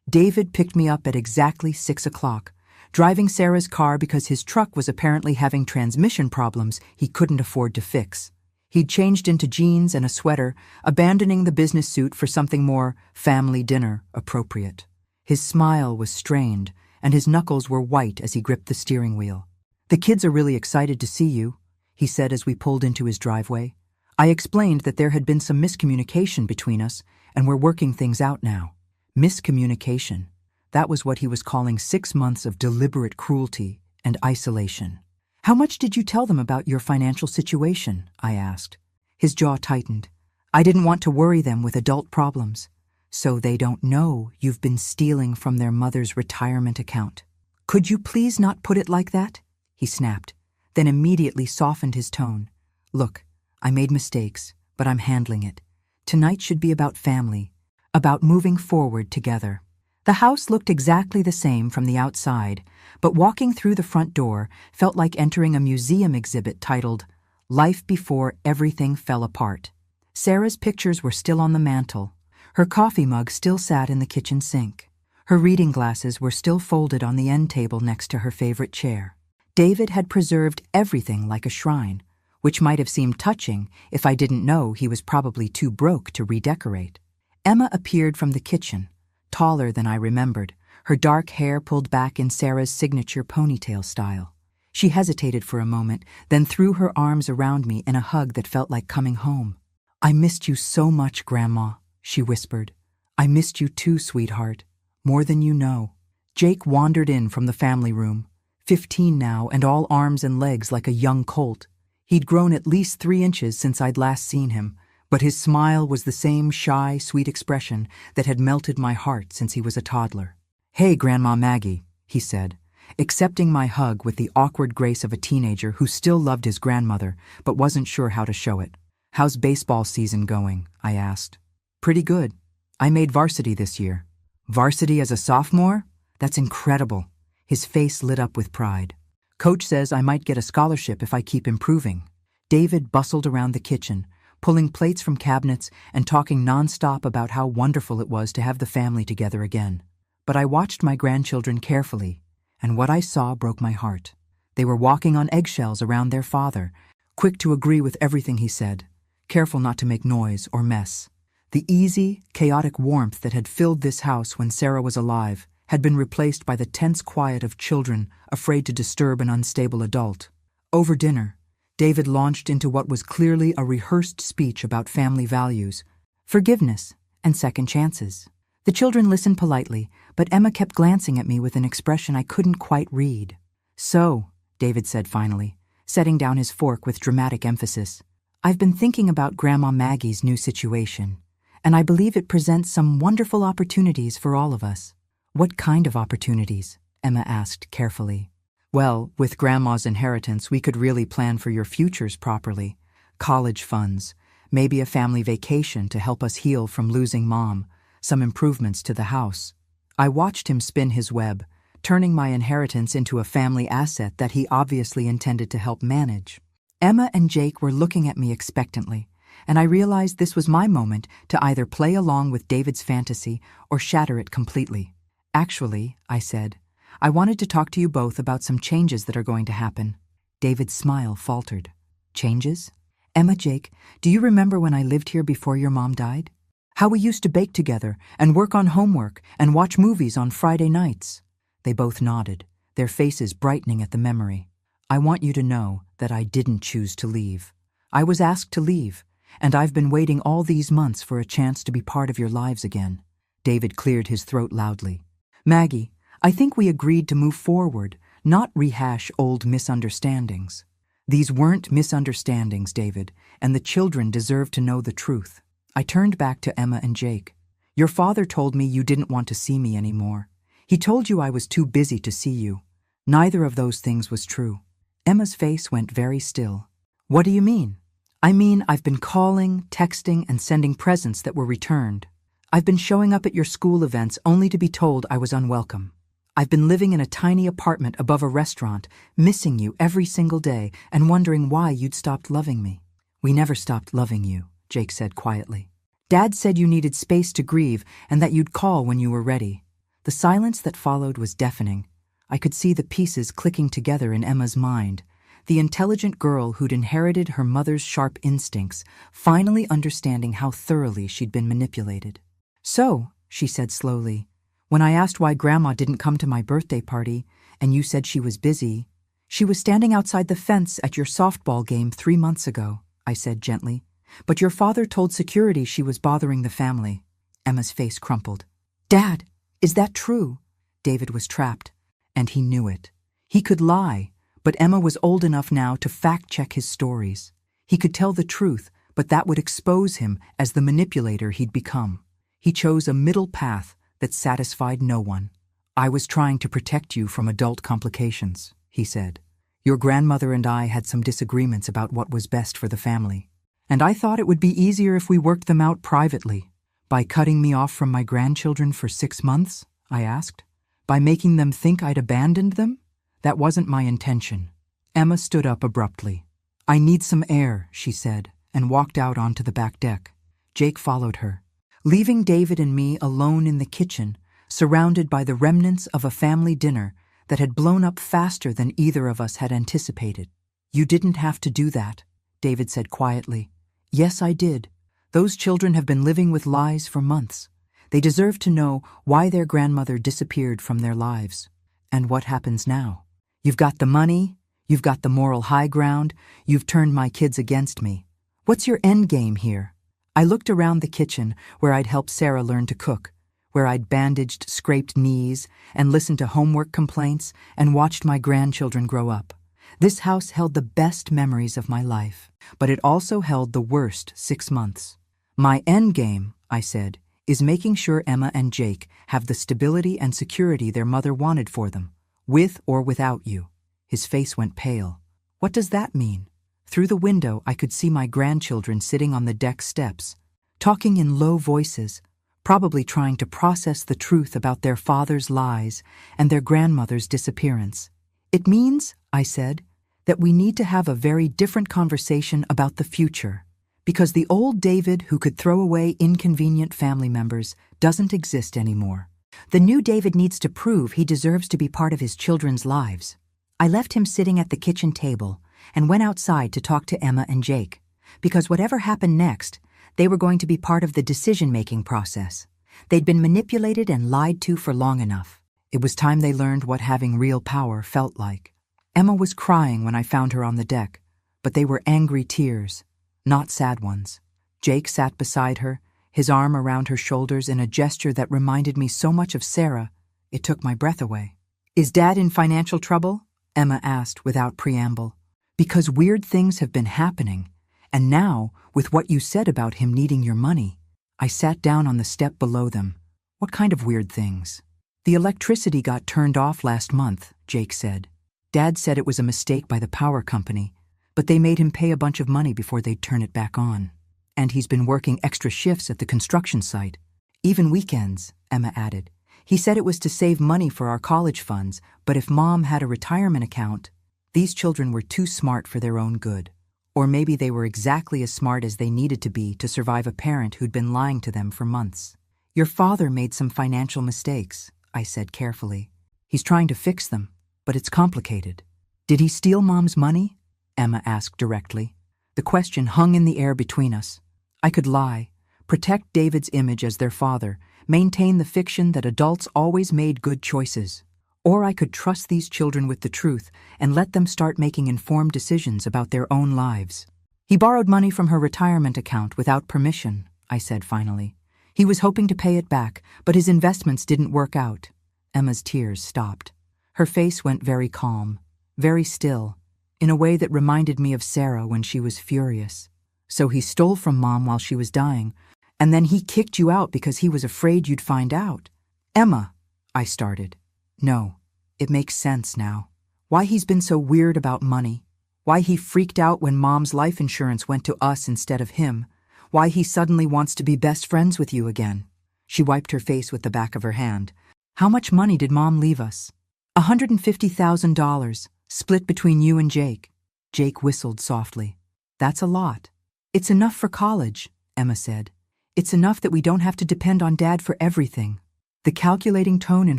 David picked me up at exactly 6 o'clock, driving Sarah's car because his truck was apparently having transmission problems he couldn't afford to fix. He'd changed into jeans and a sweater, abandoning the business suit for something more family dinner appropriate. His smile was strained, and his knuckles were white as he gripped the steering wheel. "The kids are really excited to see you," he said as we pulled into his driveway. I explained that there had been some miscommunication between us, and we're working things out now. Miscommunication. That was what he was calling 6 months of deliberate cruelty and isolation. "How much did you tell them about your financial situation?" I asked. His jaw tightened. "I didn't want to worry them with adult problems. So they don't know you've been stealing from their mother's retirement account." "Could you please not put it like that?" he snapped, then immediately softened his tone. "Look, I made mistakes, but I'm handling it. Tonight should be about family, about moving forward together." The house looked exactly the same from the outside, but walking through the front door felt like entering a museum exhibit titled "Life Before Everything Fell Apart." Sarah's pictures were still on the mantel. Her coffee mug still sat in the kitchen sink. Her reading glasses were still folded on the end table next to her favorite chair. David had preserved everything like a shrine, which might have seemed touching if I didn't know he was probably too broke to redecorate. Emma appeared from the kitchen, taller than I remembered, her dark hair pulled back in Sarah's signature ponytail style. She hesitated for a moment, then threw her arms around me in a hug that felt like coming home. "I missed you so much, Grandma," she whispered. "I missed you too, sweetheart. More than you know." Jake wandered in from the family room, 15 now and all arms and legs like a young colt. He'd grown at least 3 inches since I'd last seen him, but his smile was the same shy, sweet expression that had melted my heart since he was a toddler. "Hey, Grandma Maggie," he said, accepting my hug with the awkward grace of a teenager who still loved his grandmother but wasn't sure how to show it. "How's baseball season going?" I asked. "Pretty good. I made varsity this year." "Varsity as a sophomore? That's incredible." His face lit up with pride. "Coach says I might get a scholarship if I keep improving." David bustled around the kitchen, pulling plates from cabinets and talking nonstop about how wonderful it was to have the family together again. But I watched my grandchildren carefully, and what I saw broke my heart. They were walking on eggshells around their father, quick to agree with everything he said, careful not to make noise or mess. The easy, chaotic warmth that had filled this house when Sarah was alive had been replaced by the tense quiet of children afraid to disturb an unstable adult. Over dinner, David launched into what was clearly a rehearsed speech about family values, forgiveness, and second chances. The children listened politely, but Emma kept glancing at me with an expression I couldn't quite read. "So," David said finally, setting down his fork with dramatic emphasis, "I've been thinking about Grandma Maggie's new situation, and I believe it presents some wonderful opportunities for all of us." "What kind of opportunities?" Emma asked carefully. Well, with Grandma's inheritance, we could really plan for your futures properly. College funds, maybe a family vacation to help us heal from losing Mom, some improvements to the house. I watched him spin his web, turning my inheritance into a family asset that he obviously intended to help manage. Emma and Jake were looking at me expectantly, and I realized this was my moment to either play along with David's fantasy or shatter it completely. Actually, I said, I wanted to talk to you both about some changes that are going to happen. David's smile faltered. Changes? Emma, Jake, do you remember when I lived here before your mom died? How we used to bake together and work on homework and watch movies on Friday nights? They both nodded, their faces brightening at the memory. I want you to know that I didn't choose to leave. I was asked to leave, and I've been waiting all these months for a chance to be part of your lives again. David cleared his throat loudly. Maggie, I think we agreed to move forward, not rehash old misunderstandings. These weren't misunderstandings, David, and the children deserve to know the truth. I turned back to Emma and Jake. Your father told me you didn't want to see me anymore. He told you I was too busy to see you. Neither of those things was true. Emma's face went very still. What do you mean? I mean, I've been calling, texting, and sending presents that were returned. I've been showing up at your school events only to be told I was unwelcome. I've been living in a tiny apartment above a restaurant, missing you every single day and wondering why you'd stopped loving me. We never stopped loving you, Jake said quietly. Dad said you needed space to grieve and that you'd call when you were ready. The silence that followed was deafening. I could see the pieces clicking together in Emma's mind. The intelligent girl who'd inherited her mother's sharp instincts, finally understanding how thoroughly she'd been manipulated. So, she said slowly, when I asked why Grandma didn't come to my birthday party, and you said she was busy, she was standing outside the fence at your softball game 3 months ago, I said gently. But your father told security she was bothering the family. Emma's face crumpled. Dad, is that true? David was trapped, and he knew it. He could lie, but Emma was old enough now to fact-check his stories. He could tell the truth, but that would expose him as the manipulator he'd become. He chose a middle path that satisfied no one. I was trying to protect you from adult complications, he said. Your grandmother and I had some disagreements about what was best for the family, and I thought it would be easier if we worked them out privately. By cutting me off from my grandchildren for 6 months, I asked. By making them think I'd abandoned them? That wasn't my intention. Emma stood up abruptly. I need some air, she said, and walked out onto the back deck. Jake followed her, leaving David and me alone in the kitchen, surrounded by the remnants of a family dinner that had blown up faster than either of us had anticipated. You didn't have to do that, David said quietly. Yes, I did. Those children have been living with lies for months. They deserve to know why their grandmother disappeared from their lives. And what happens now? You've got the money, you've got the moral high ground, you've turned my kids against me. What's your end game here? I looked around the kitchen where I'd helped Sarah learn to cook, where I'd bandaged scraped knees and listened to homework complaints and watched my grandchildren grow up. This house held the best memories of my life, but it also held the worst 6 months. My end game, I said, is making sure Emma and Jake have the stability and security their mother wanted for them, with or without you. His face went pale. What does that mean? Through the window, I could see my grandchildren sitting on the deck steps, talking in low voices, probably trying to process the truth about their father's lies and their grandmother's disappearance. It means, I said, that we need to have a very different conversation about the future, because the old David who could throw away inconvenient family members doesn't exist anymore. The new David needs to prove he deserves to be part of his children's lives. I left him sitting at the kitchen table and went outside to talk to Emma and Jake, because whatever happened next, they were going to be part of the decision-making process. They'd been manipulated and lied to for long enough. It was time they learned what having real power felt like. Emma was crying when I found her on the deck, but they were angry tears, not sad ones. Jake sat beside her, his arm around her shoulders in a gesture that reminded me so much of Sarah, it took my breath away. Is Dad in financial trouble? Emma asked without preamble. Because weird things have been happening, and now, with what you said about him needing your money. I sat down on the step below them. What kind of weird things? The electricity got turned off last month, Jake said. Dad said it was a mistake by the power company, but they made him pay a bunch of money before they'd turn it back on. And he's been working extra shifts at the construction site. Even weekends, Emma added. He said it was to save money for our college funds, but if Mom had a retirement account, these children were too smart for their own good. Or maybe they were exactly as smart as they needed to be to survive a parent who'd been lying to them for months. Your father made some financial mistakes, I said carefully. He's trying to fix them, but it's complicated. Did he steal Mom's money? Emma asked directly. The question hung in the air between us. I could lie, protect David's image as their father, maintain the fiction that adults always made good choices. Or I could trust these children with the truth and let them start making informed decisions about their own lives. He borrowed money from her retirement account without permission, I said finally. He was hoping to pay it back, but his investments didn't work out. Emma's tears stopped. Her face went very calm, very still, in a way that reminded me of Sarah when she was furious. So he stole from Mom while she was dying, and then he kicked you out because he was afraid you'd find out. Emma, I started. No, it makes sense now. Why he's been so weird about money. Why he freaked out when Mom's life insurance went to us instead of him. Why he suddenly wants to be best friends with you again. She wiped her face with the back of her hand. How much money did Mom leave us? $150,000, split between you and Jake. Jake whistled softly. That's a lot. It's enough for college, Emma said. It's enough that we don't have to depend on Dad for everything. The calculating tone in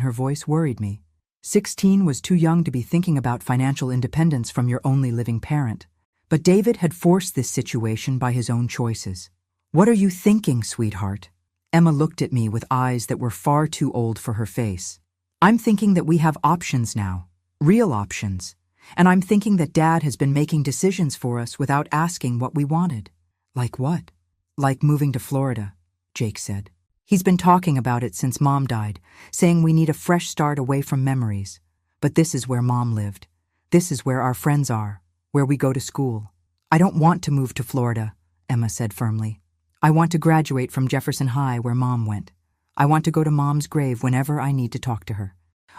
her voice worried me. 16 was too young to be thinking about financial independence from your only living parent. But David had forced this situation by his own choices. What are you thinking, sweetheart? Emma looked at me with eyes that were far too old for her face. I'm thinking that we have options now, real options. And I'm thinking that Dad has been making decisions for us without asking what we wanted. Like what? Like moving to Florida, Jake said. He's been talking about it since Mom died, saying we need a fresh start away from memories. But this is where Mom lived. This is where our friends are, where we go to school. I don't want to move to Florida, Emma said firmly. I want to graduate from Jefferson High where Mom went. I want to go to Mom's grave whenever I need to talk to her.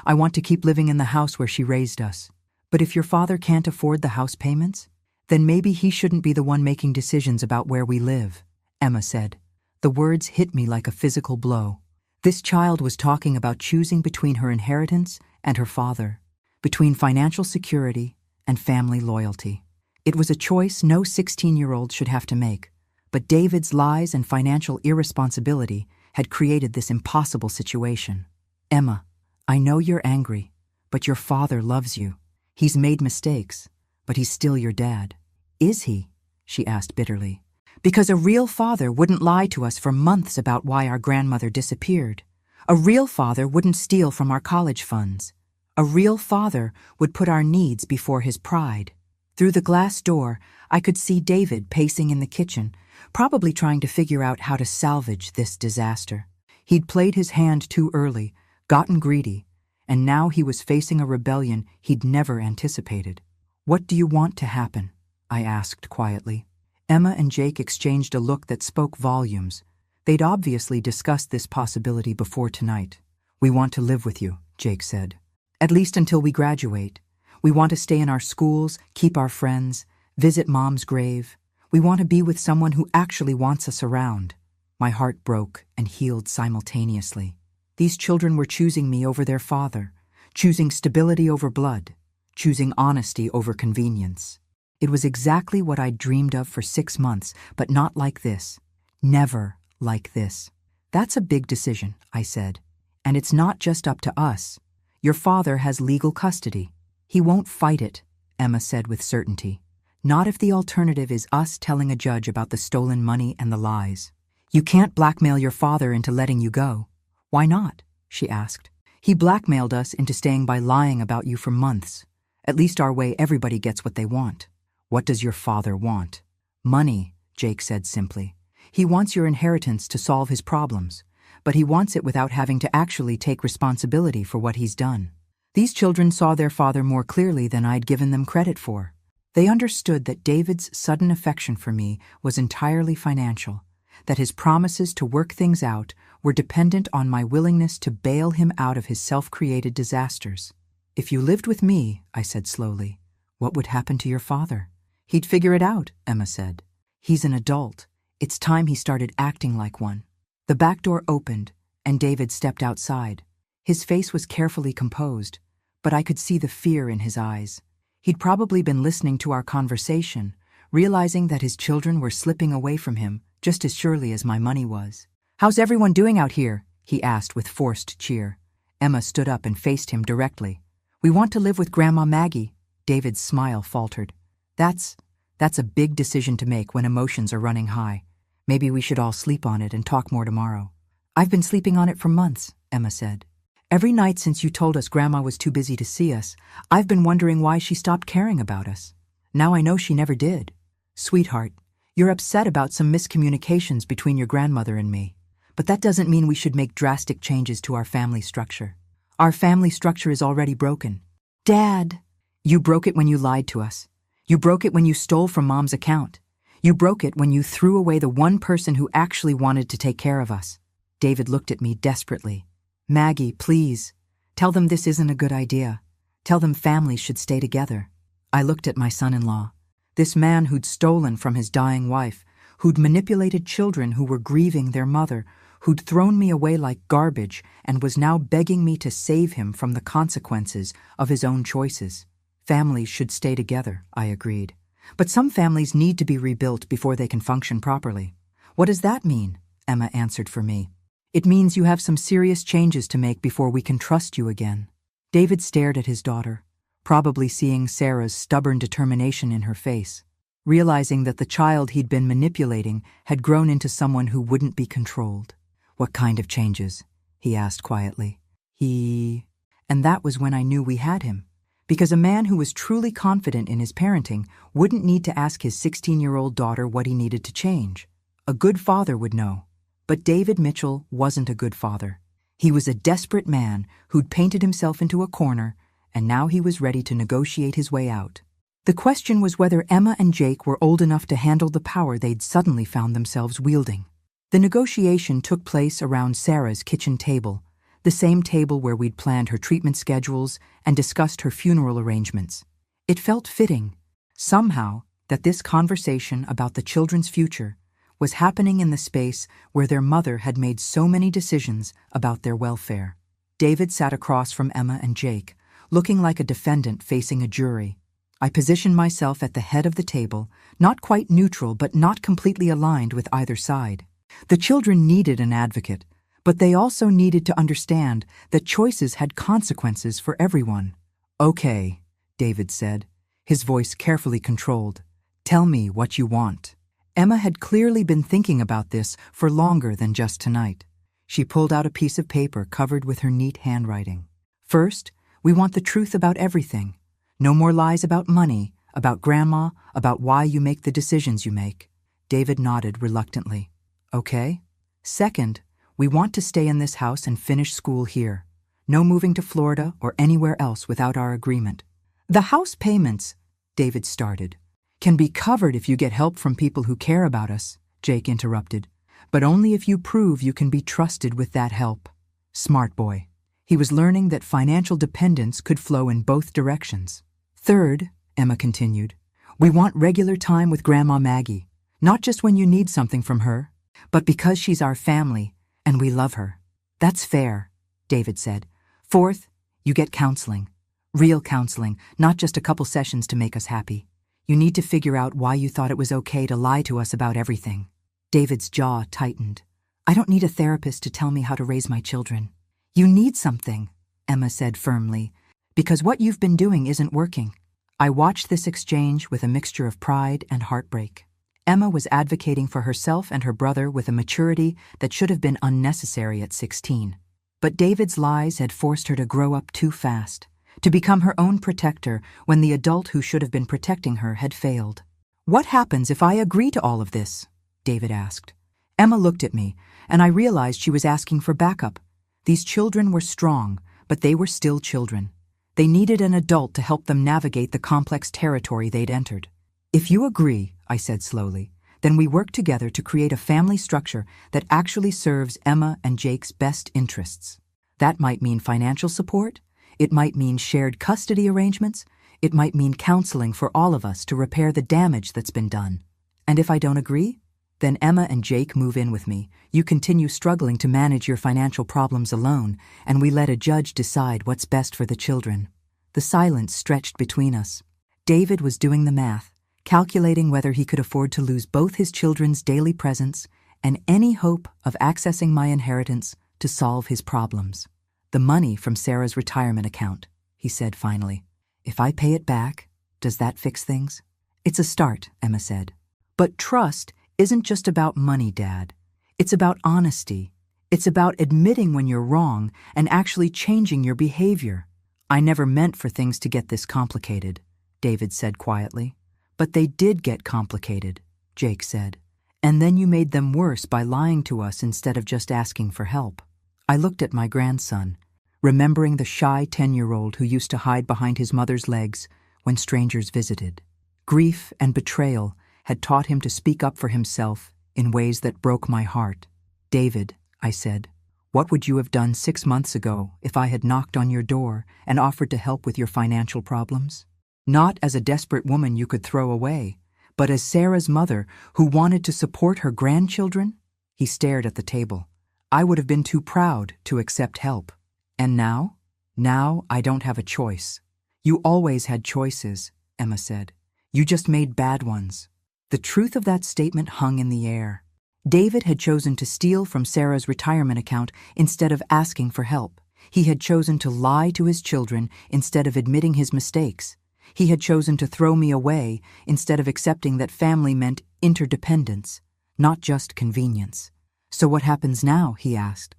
I want to keep living in the house where she raised us. But if your father can't afford the house payments, then maybe he shouldn't be the one making decisions about where we live, Emma said. The words hit me like a physical blow. This child was talking about choosing between her inheritance and her father, between financial security and family loyalty. It was a choice no 16-year-old should have to make, but David's lies and financial irresponsibility had created this impossible situation. Emma, I know you're angry, but your father loves you. He's made mistakes, but he's still your dad. Is he? She asked bitterly. Because a real father wouldn't lie to us for months about why our grandmother disappeared. A real father wouldn't steal from our college funds. A real father would put our needs before his pride. Through the glass door, I could see David pacing in the kitchen, probably trying to figure out how to salvage this disaster. He'd played his hand too early, gotten greedy, and now he was facing a rebellion he'd never anticipated. What do you want to happen? I asked quietly. Emma and Jake exchanged a look that spoke volumes. They'd obviously discussed this possibility before tonight. We want to live with you, Jake said. At least until we graduate. We want to stay in our schools, keep our friends, visit Mom's grave. We want to be with someone who actually wants us around. My heart broke and healed simultaneously. These children were choosing me over their father, choosing stability over blood, choosing honesty over convenience. It was exactly what I'd dreamed of for 6 months, but not like this. Never like this. That's a big decision, I said. And it's not just up to us. Your father has legal custody. He won't fight it, Emma said with certainty. Not if the alternative is us telling a judge about the stolen money and the lies. You can't blackmail your father into letting you go. Why not? She asked. He blackmailed us into staying by lying about you for months. At least our way everybody gets what they want. What does your father want? Money, Jake said simply. He wants your inheritance to solve his problems, but he wants it without having to actually take responsibility for what he's done. These children saw their father more clearly than I'd given them credit for. They understood that David's sudden affection for me was entirely financial, that his promises to work things out were dependent on my willingness to bail him out of his self-created disasters. If you lived with me, I said slowly, what would happen to your father? He'd figure it out, Emma said. He's an adult. It's time he started acting like one. The back door opened, and David stepped outside. His face was carefully composed, but I could see the fear in his eyes. He'd probably been listening to our conversation, realizing that his children were slipping away from him just as surely as my money was. How's everyone doing out here? He asked with forced cheer. Emma stood up and faced him directly. We want to live with Grandma Maggie. David's smile faltered. That's a big decision to make when emotions are running high. Maybe we should all sleep on it and talk more tomorrow. I've been sleeping on it for months, Emma said. Every night since you told us Grandma was too busy to see us, I've been wondering why she stopped caring about us. Now I know she never did. Sweetheart, you're upset about some miscommunications between your grandmother and me. But that doesn't mean we should make drastic changes to our family structure. Our family structure is already broken. Dad! You broke it when you lied to us. You broke it when you stole from Mom's account. You broke it when you threw away the one person who actually wanted to take care of us. David looked at me desperately. Maggie, please. Tell them this isn't a good idea. Tell them families should stay together. I looked at my son-in-law. This man who'd stolen from his dying wife, who'd manipulated children who were grieving their mother, who'd thrown me away like garbage and was now begging me to save him from the consequences of his own choices. Families should stay together, I agreed. But some families need to be rebuilt before they can function properly. What does that mean? Emma answered for me. It means you have some serious changes to make before we can trust you again. David stared at his daughter, probably seeing Sarah's stubborn determination in her face, realizing that the child he'd been manipulating had grown into someone who wouldn't be controlled. What kind of changes? He asked quietly. And that was when I knew we had him. Because a man who was truly confident in his parenting wouldn't need to ask his 16-year-old daughter what he needed to change. A good father would know. But David Mitchell wasn't a good father. He was a desperate man who'd painted himself into a corner, and now he was ready to negotiate his way out. The question was whether Emma and Jake were old enough to handle the power they'd suddenly found themselves wielding. The negotiation took place around Sarah's kitchen table, the same table where we'd planned her treatment schedules and discussed her funeral arrangements. It felt fitting, somehow, that this conversation about the children's future was happening in the space where their mother had made so many decisions about their welfare. David sat across from Emma and Jake, looking like a defendant facing a jury. I positioned myself at the head of the table, not quite neutral but not completely aligned with either side. The children needed an advocate, but they also needed to understand that choices had consequences for everyone. Okay, David said, his voice carefully controlled. Tell me what you want. Emma had clearly been thinking about this for longer than just tonight. She pulled out a piece of paper covered with her neat handwriting. First, we want the truth about everything. No more lies about money, about Grandma, about why you make the decisions you make. David nodded reluctantly. Okay. Second, we want to stay in this house and finish school here. No moving to Florida or anywhere else without our agreement. The house payments, David started, can be covered if you get help from people who care about us, Jake interrupted, but only if you prove you can be trusted with that help. Smart boy. He was learning that financial dependence could flow in both directions. Third, Emma continued, we want regular time with Grandma Maggie, not just when you need something from her, but because she's our family and we love her. That's fair, David said. Fourth, you get counseling. Real counseling, not just a couple sessions to make us happy. You need to figure out why you thought it was okay to lie to us about everything. David's jaw tightened. I don't need a therapist to tell me how to raise my children. You need something, Emma said firmly, because what you've been doing isn't working. I watched this exchange with a mixture of pride and heartbreak. Emma was advocating for herself and her brother with a maturity that should have been unnecessary at 16. But David's lies had forced her to grow up too fast, to become her own protector when the adult who should have been protecting her had failed. What happens if I agree to all of this? David asked. Emma looked at me, and I realized she was asking for backup. These children were strong, but they were still children. They needed an adult to help them navigate the complex territory they'd entered. If you agree, I said slowly, then we work together to create a family structure that actually serves Emma and Jake's best interests. That might mean financial support. It might mean shared custody arrangements. It might mean counseling for all of us to repair the damage that's been done. And if I don't agree? Then Emma and Jake move in with me. You continue struggling to manage your financial problems alone, and we let a judge decide what's best for the children. The silence stretched between us. David was doing the math, calculating whether he could afford to lose both his children's daily presence and any hope of accessing my inheritance to solve his problems. The money from Sarah's retirement account, he said finally. If I pay it back, does that fix things? It's a start, Emma said. But trust isn't just about money, Dad. It's about honesty. It's about admitting when you're wrong and actually changing your behavior. I never meant for things to get this complicated, David said quietly. But they did get complicated, Jake said. And then you made them worse by lying to us instead of just asking for help. I looked at my grandson, remembering the shy 10-year-old who used to hide behind his mother's legs when strangers visited. Grief and betrayal had taught him to speak up for himself in ways that broke my heart. David, I said, what would you have done 6 months ago if I had knocked on your door and offered to help with your financial problems? Not as a desperate woman you could throw away, but as Sarah's mother who wanted to support her grandchildren? He stared at the table. I would have been too proud to accept help. And now? Now I don't have a choice. You always had choices, Emma said. You just made bad ones. The truth of that statement hung in the air. David had chosen to steal from Sarah's retirement account instead of asking for help. He had chosen to lie to his children instead of admitting his mistakes. He had chosen to throw me away instead of accepting that family meant interdependence, not just convenience. So what happens now? He asked.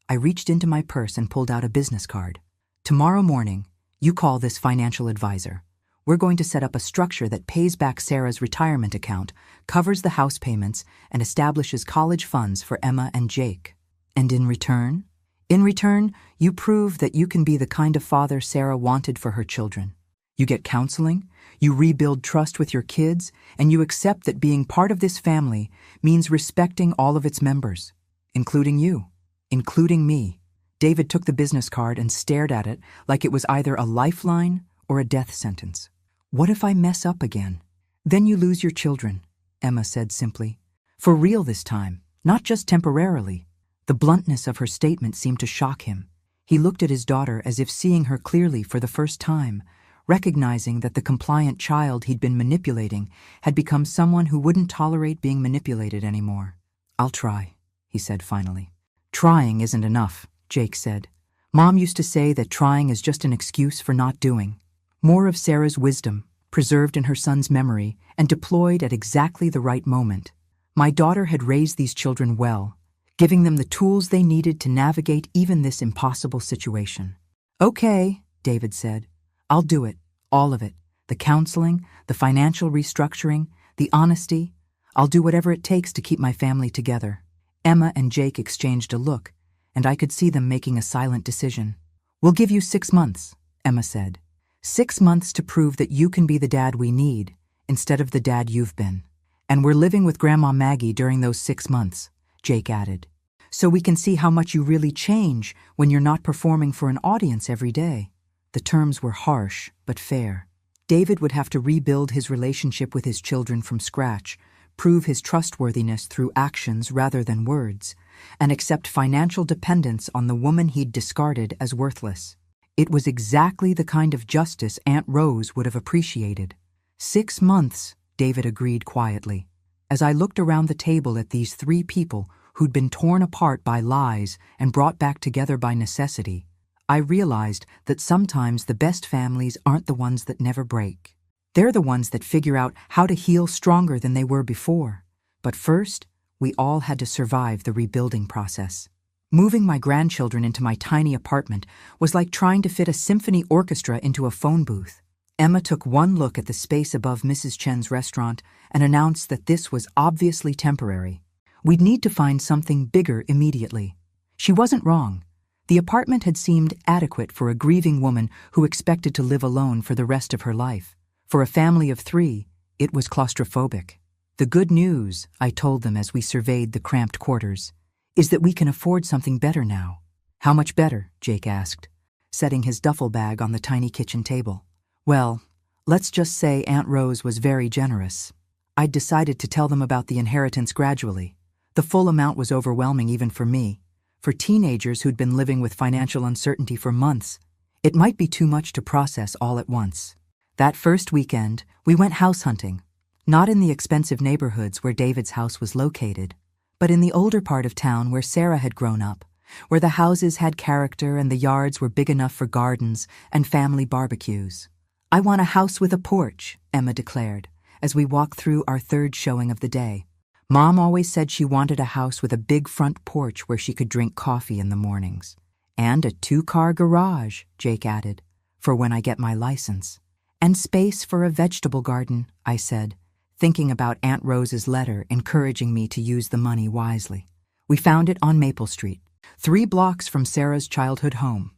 I reached into my purse and pulled out a business card. Tomorrow morning, you call this financial advisor. We're going to set up a structure that pays back Sarah's retirement account, covers the house payments, and establishes college funds for Emma and Jake. And in return? In return, you prove that you can be the kind of father Sarah wanted for her children. You get counseling, you rebuild trust with your kids, and you accept that being part of this family means respecting all of its members, including you, including me. David took the business card and stared at it like it was either a lifeline or a death sentence. What if I mess up again? Then you lose your children, Emma said simply. For real this time, not just temporarily. The bluntness of her statement seemed to shock him. He looked at his daughter as if seeing her clearly for the first time, recognizing that the compliant child he'd been manipulating had become someone who wouldn't tolerate being manipulated anymore. I'll try, he said finally. Trying isn't enough, Jake said. Mom used to say that trying is just an excuse for not doing. More of Sarah's wisdom, preserved in her son's memory and deployed at exactly the right moment. My daughter had raised these children well, giving them the tools they needed to navigate even this impossible situation. Okay, David said. I'll do it, all of it. The counseling, the financial restructuring, the honesty. I'll do whatever it takes to keep my family together. Emma and Jake exchanged a look, and I could see them making a silent decision. We'll give you 6 months, Emma said. 6 months to prove that you can be the dad we need, instead of the dad you've been. And we're living with Grandma Maggie during those 6 months, Jake added. So we can see how much you really change when you're not performing for an audience every day. The terms were harsh, but fair. David would have to rebuild his relationship with his children from scratch, prove his trustworthiness through actions rather than words, and accept financial dependence on the woman he'd discarded as worthless. It was exactly the kind of justice Aunt Rose would have appreciated. 6 months, David agreed quietly. As I looked around the table at these 3 people who'd been torn apart by lies and brought back together by necessity, I realized that sometimes the best families aren't the ones that never break. They're the ones that figure out how to heal stronger than they were before. But first, we all had to survive the rebuilding process. Moving my grandchildren into my tiny apartment was like trying to fit a symphony orchestra into a phone booth. Emma took one look at the space above Mrs. Chen's restaurant and announced that this was obviously temporary. We'd need to find something bigger immediately. She wasn't wrong. The apartment had seemed adequate for a grieving woman who expected to live alone for the rest of her life. For a family of 3, it was claustrophobic. The good news, I told them as we surveyed the cramped quarters, is that we can afford something better now. How much better? Jake asked. setting his duffel bag on the tiny kitchen table. Well, let's just say Aunt Rose was very generous. I'd decided to tell them about the inheritance gradually. The full amount was overwhelming even for me. For teenagers who'd been living with financial uncertainty for months, it might be too much to process all at once. That first weekend, we went house hunting. Not in the expensive neighborhoods where David's house was located, but in the older part of town where Sarah had grown up, where the houses had character and the yards were big enough for gardens and family barbecues. "I want a house with a porch," Emma declared, as we walked through our third showing of the day. Mom always said she wanted a house with a big front porch where she could drink coffee in the mornings. "And a 2-car garage," Jake added, "for when I get my license. And space for a vegetable garden," I said, thinking about Aunt Rose's letter encouraging me to use the money wisely. We found it on Maple Street, 3 blocks from Sarah's childhood home.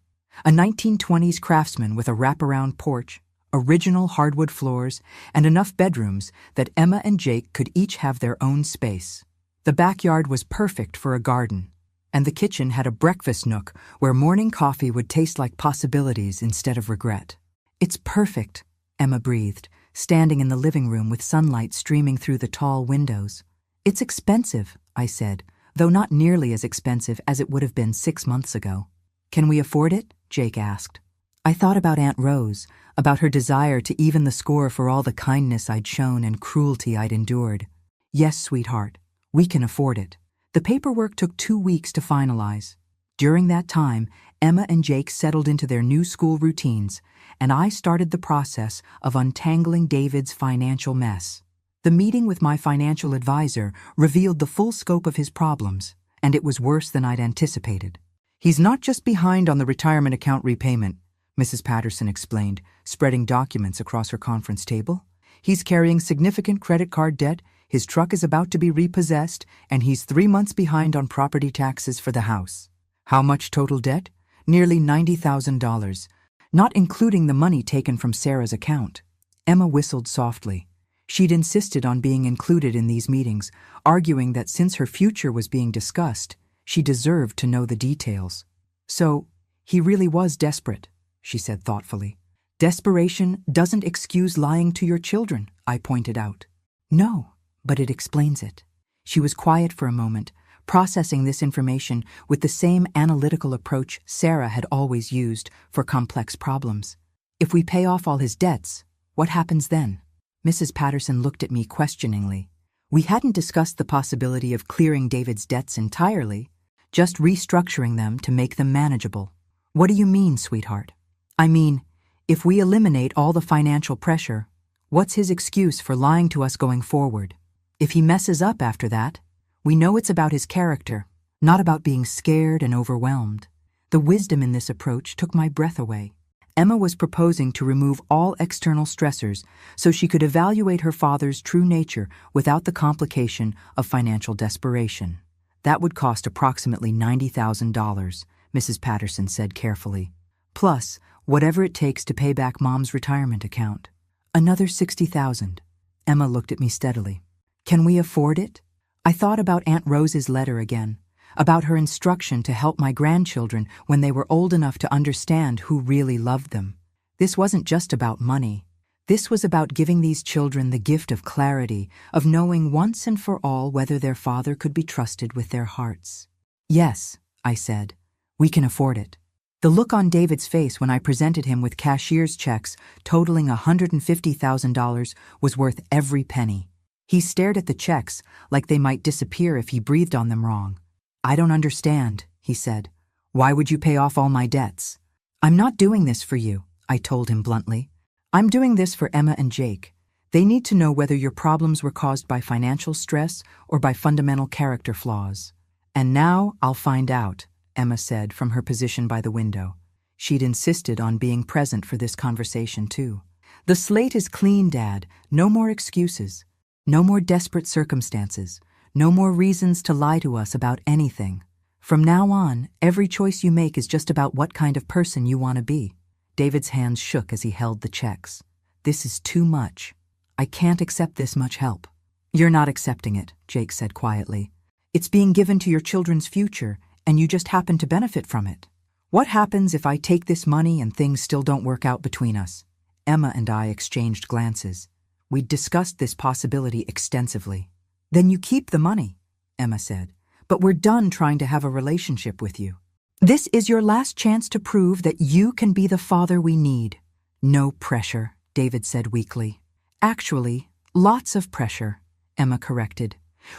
A 1920s craftsman with a wraparound porch, original hardwood floors, and enough bedrooms that Emma and Jake could each have their own space. The backyard was perfect for a garden, and the kitchen had a breakfast nook where morning coffee would taste like possibilities instead of regret. "It's perfect," Emma breathed, standing in the living room with sunlight streaming through the tall windows. "It's expensive," I said, though not nearly as expensive as it would have been 6 months ago. "Can we afford it?" Jake asked. I thought about Aunt Rose, about her desire to even the score for all the kindness I'd shown and cruelty I'd endured. "Yes, sweetheart, we can afford it." The paperwork took 2 weeks to finalize. During that time, Emma and Jake settled into their new school routines, and I started the process of untangling David's financial mess. The meeting with my financial advisor revealed the full scope of his problems, and it was worse than I'd anticipated. "He's not just behind on the retirement account repayment," Mrs. Patterson explained, spreading documents across her conference table. "He's carrying significant credit card debt, his truck is about to be repossessed, and he's 3 months behind on property taxes for the house." "How much total debt?" "Nearly $90,000, not including the money taken from Sarah's account." Emma whistled softly. She'd insisted on being included in these meetings, arguing that since her future was being discussed, she deserved to know the details. "So, he really was desperate," she said thoughtfully. "Desperation doesn't excuse lying to your children," I pointed out. "No, but it explains it." She was quiet for a moment, processing this information with the same analytical approach Sarah had always used for complex problems. "If we pay off all his debts, what happens then?" Mrs. Patterson looked at me questioningly. We hadn't discussed the possibility of clearing David's debts entirely, just restructuring them to make them manageable. "What do you mean, sweetheart?" "I mean, if we eliminate all the financial pressure, what's his excuse for lying to us going forward? If he messes up after that, we know it's about his character, not about being scared and overwhelmed." The wisdom in this approach took my breath away. Emma was proposing to remove all external stressors so she could evaluate her father's true nature without the complication of financial desperation. "That would cost approximately $90,000, Mrs. Patterson said carefully. "Plus, whatever it takes to pay back Mom's retirement account. Another $60,000. Emma looked at me steadily. "Can we afford it?" I thought about Aunt Rose's letter again, about her instruction to help my grandchildren when they were old enough to understand who really loved them. This wasn't just about money. This was about giving these children the gift of clarity, of knowing once and for all whether their father could be trusted with their hearts. "Yes," I said, "we can afford it." The look on David's face when I presented him with cashier's checks totaling $150,000 was worth every penny. He stared at the checks like they might disappear if he breathed on them wrong. "I don't understand," he said. "Why would you pay off all my debts?" "I'm not doing this for you," I told him bluntly. "I'm doing this for Emma and Jake. They need to know whether your problems were caused by financial stress or by fundamental character flaws." "And now I'll find out," Emma said from her position by the window. She'd insisted on being present for this conversation, too. "The slate is clean, Dad. No more excuses. No more desperate circumstances. No more reasons to lie to us about anything. From now on, every choice you make is just about what kind of person you want to be." David's hands shook as he held the checks. "This is too much. I can't accept this much help." "You're not accepting it," Jake said quietly. "It's being given to your children's future, and you just happen to benefit from it. What happens if I take this money and things still don't work out between us? Emma and I exchanged glances. We'd discussed this possibility extensively. Then you keep the money, Emma said. But we're done trying to have a relationship with you. This is your last chance to prove that you can be the father we need. No pressure, David said weakly. Actually, lots of pressure, Emma corrected.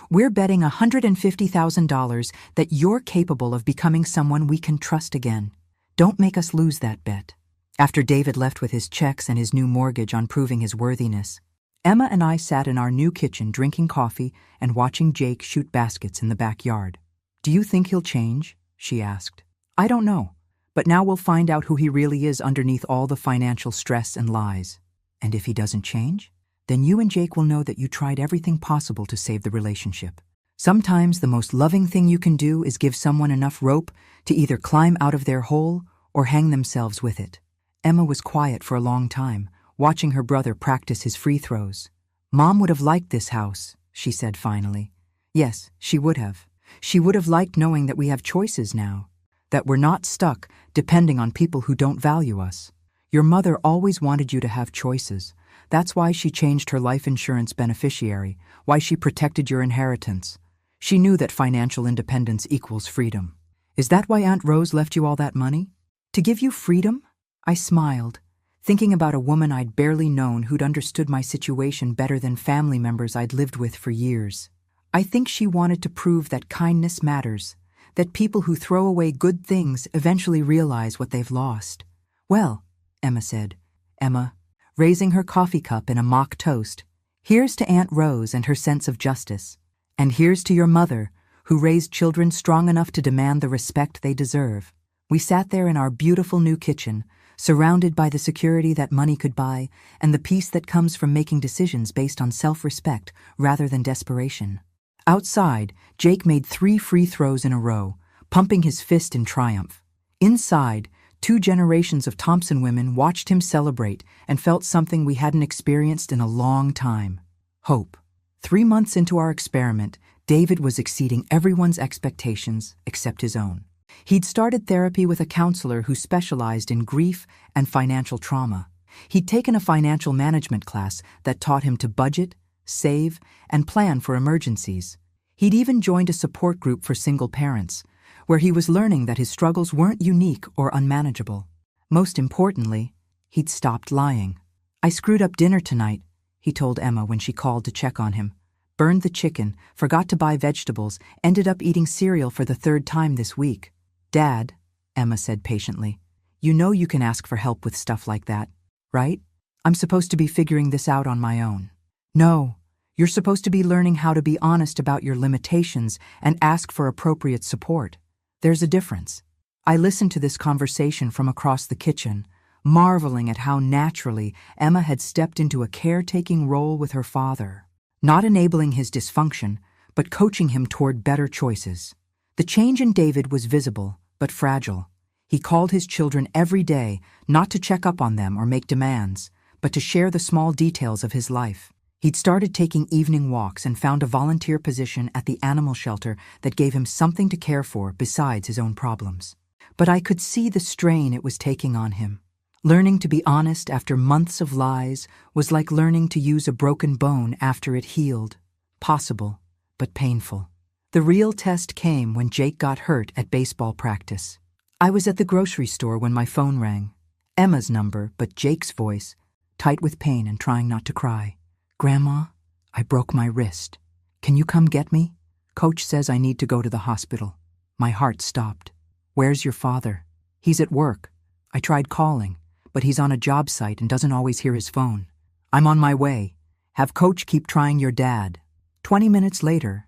We're betting $150,000 that you're capable of becoming someone we can trust again. Don't make us lose that bet. After David left with his checks and his new mortgage on proving his worthiness, Emma and I sat in our new kitchen drinking coffee and watching Jake shoot baskets in the backyard. Do you think he'll change? She asked. I don't know, but now we'll find out who he really is underneath all the financial stress and lies. And if he doesn't change, then you and Jake will know that you tried everything possible to save the relationship. Sometimes the most loving thing you can do is give someone enough rope to either climb out of their hole or hang themselves with it. Emma was quiet for a long time, watching her brother practice his free throws. Mom would have liked this house, she said finally. Yes, she would have. She would have liked knowing that we have choices now, that we're not stuck depending on people who don't value us. Your mother always wanted you to have choices. That's why she changed her life insurance beneficiary, why she protected your inheritance. She knew that financial independence equals freedom. Is that why Aunt Rose left you all that money? To give you freedom? I smiled, thinking about a woman I'd barely known who'd understood my situation better than family members I'd lived with for years. I think she wanted to prove that kindness matters, that people who throw away good things eventually realize what they've lost. Well, Emma said. Emma, raising her coffee cup in a mock toast, here's to Aunt Rose and her sense of justice. And here's to your mother, who raised children strong enough to demand the respect they deserve. We sat there in our beautiful new kitchen, surrounded by the security that money could buy and the peace that comes from making decisions based on self-respect rather than desperation. Outside, Jake made 3 free throws in a row, pumping his fist in triumph. Inside, 2 generations of Thompson women watched him celebrate and felt something we hadn't experienced in a long time: hope. 3 months into our experiment, David was exceeding everyone's expectations except his own. He'd started therapy with a counselor who specialized in grief and financial trauma. He'd taken a financial management class that taught him to budget, save, and plan for emergencies. He'd even joined a support group for single parents, where he was learning that his struggles weren't unique or unmanageable. Most importantly, he'd stopped lying. I screwed up dinner tonight, he told Emma when she called to check on him. Burned the chicken, forgot to buy vegetables, ended up eating cereal for the 3rd time this week. Dad, Emma said patiently, you know you can ask for help with stuff like that, right? I'm supposed to be figuring this out on my own. No, you're supposed to be learning how to be honest about your limitations and ask for appropriate support. There's a difference. I listened to this conversation from across the kitchen, marveling at how naturally Emma had stepped into a caretaking role with her father, not enabling his dysfunction, but coaching him toward better choices. The change in David was visible, but fragile. He called his children every day, not to check up on them or make demands, but to share the small details of his life. He'd started taking evening walks and found a volunteer position at the animal shelter that gave him something to care for besides his own problems. But I could see the strain it was taking on him. Learning to be honest after months of lies was like learning to use a broken bone after it healed. Possible, but painful. The real test came when Jake got hurt at baseball practice. I was at the grocery store when my phone rang. Emma's number, but Jake's voice, tight with pain and trying not to cry. Grandma, I broke my wrist. Can you come get me? Coach says I need to go to the hospital. My heart stopped. Where's your father? He's at work. I tried calling, but he's on a job site and doesn't always hear his phone. I'm on my way. Have Coach keep trying your dad. 20 minutes later,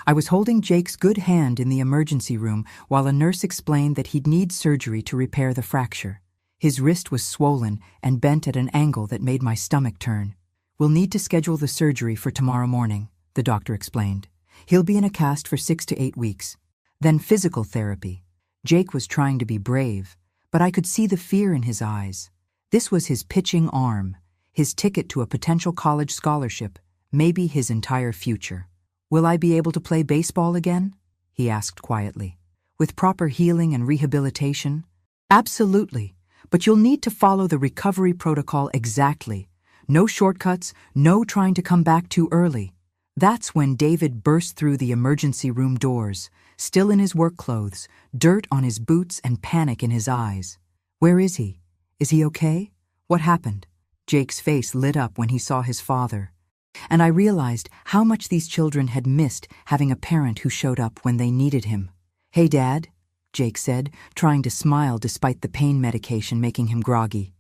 I was holding Jake's good hand in the emergency room while a nurse explained that he'd need surgery to repair the fracture. His wrist was swollen and bent at an angle that made my stomach turn. We'll need to schedule the surgery for tomorrow morning, the doctor explained. He'll be in a cast for 6 to 8 weeks. Then physical therapy. Jake was trying to be brave, but I could see the fear in his eyes. This was his pitching arm, his ticket to a potential college scholarship, maybe his entire future. Will I be able to play baseball again? He asked quietly. With proper healing and rehabilitation, Absolutely. But you'll need to follow the recovery protocol exactly. No shortcuts, no trying to come back too early. That's when David burst through the emergency room doors, still in his work clothes, dirt on his boots and panic in his eyes. Where is he? Is he okay? What happened? Jake's face lit up when he saw his father. And I realized how much these children had missed having a parent who showed up when they needed him. "Hey, Dad," Jake said, trying to smile despite the pain medication making him groggy.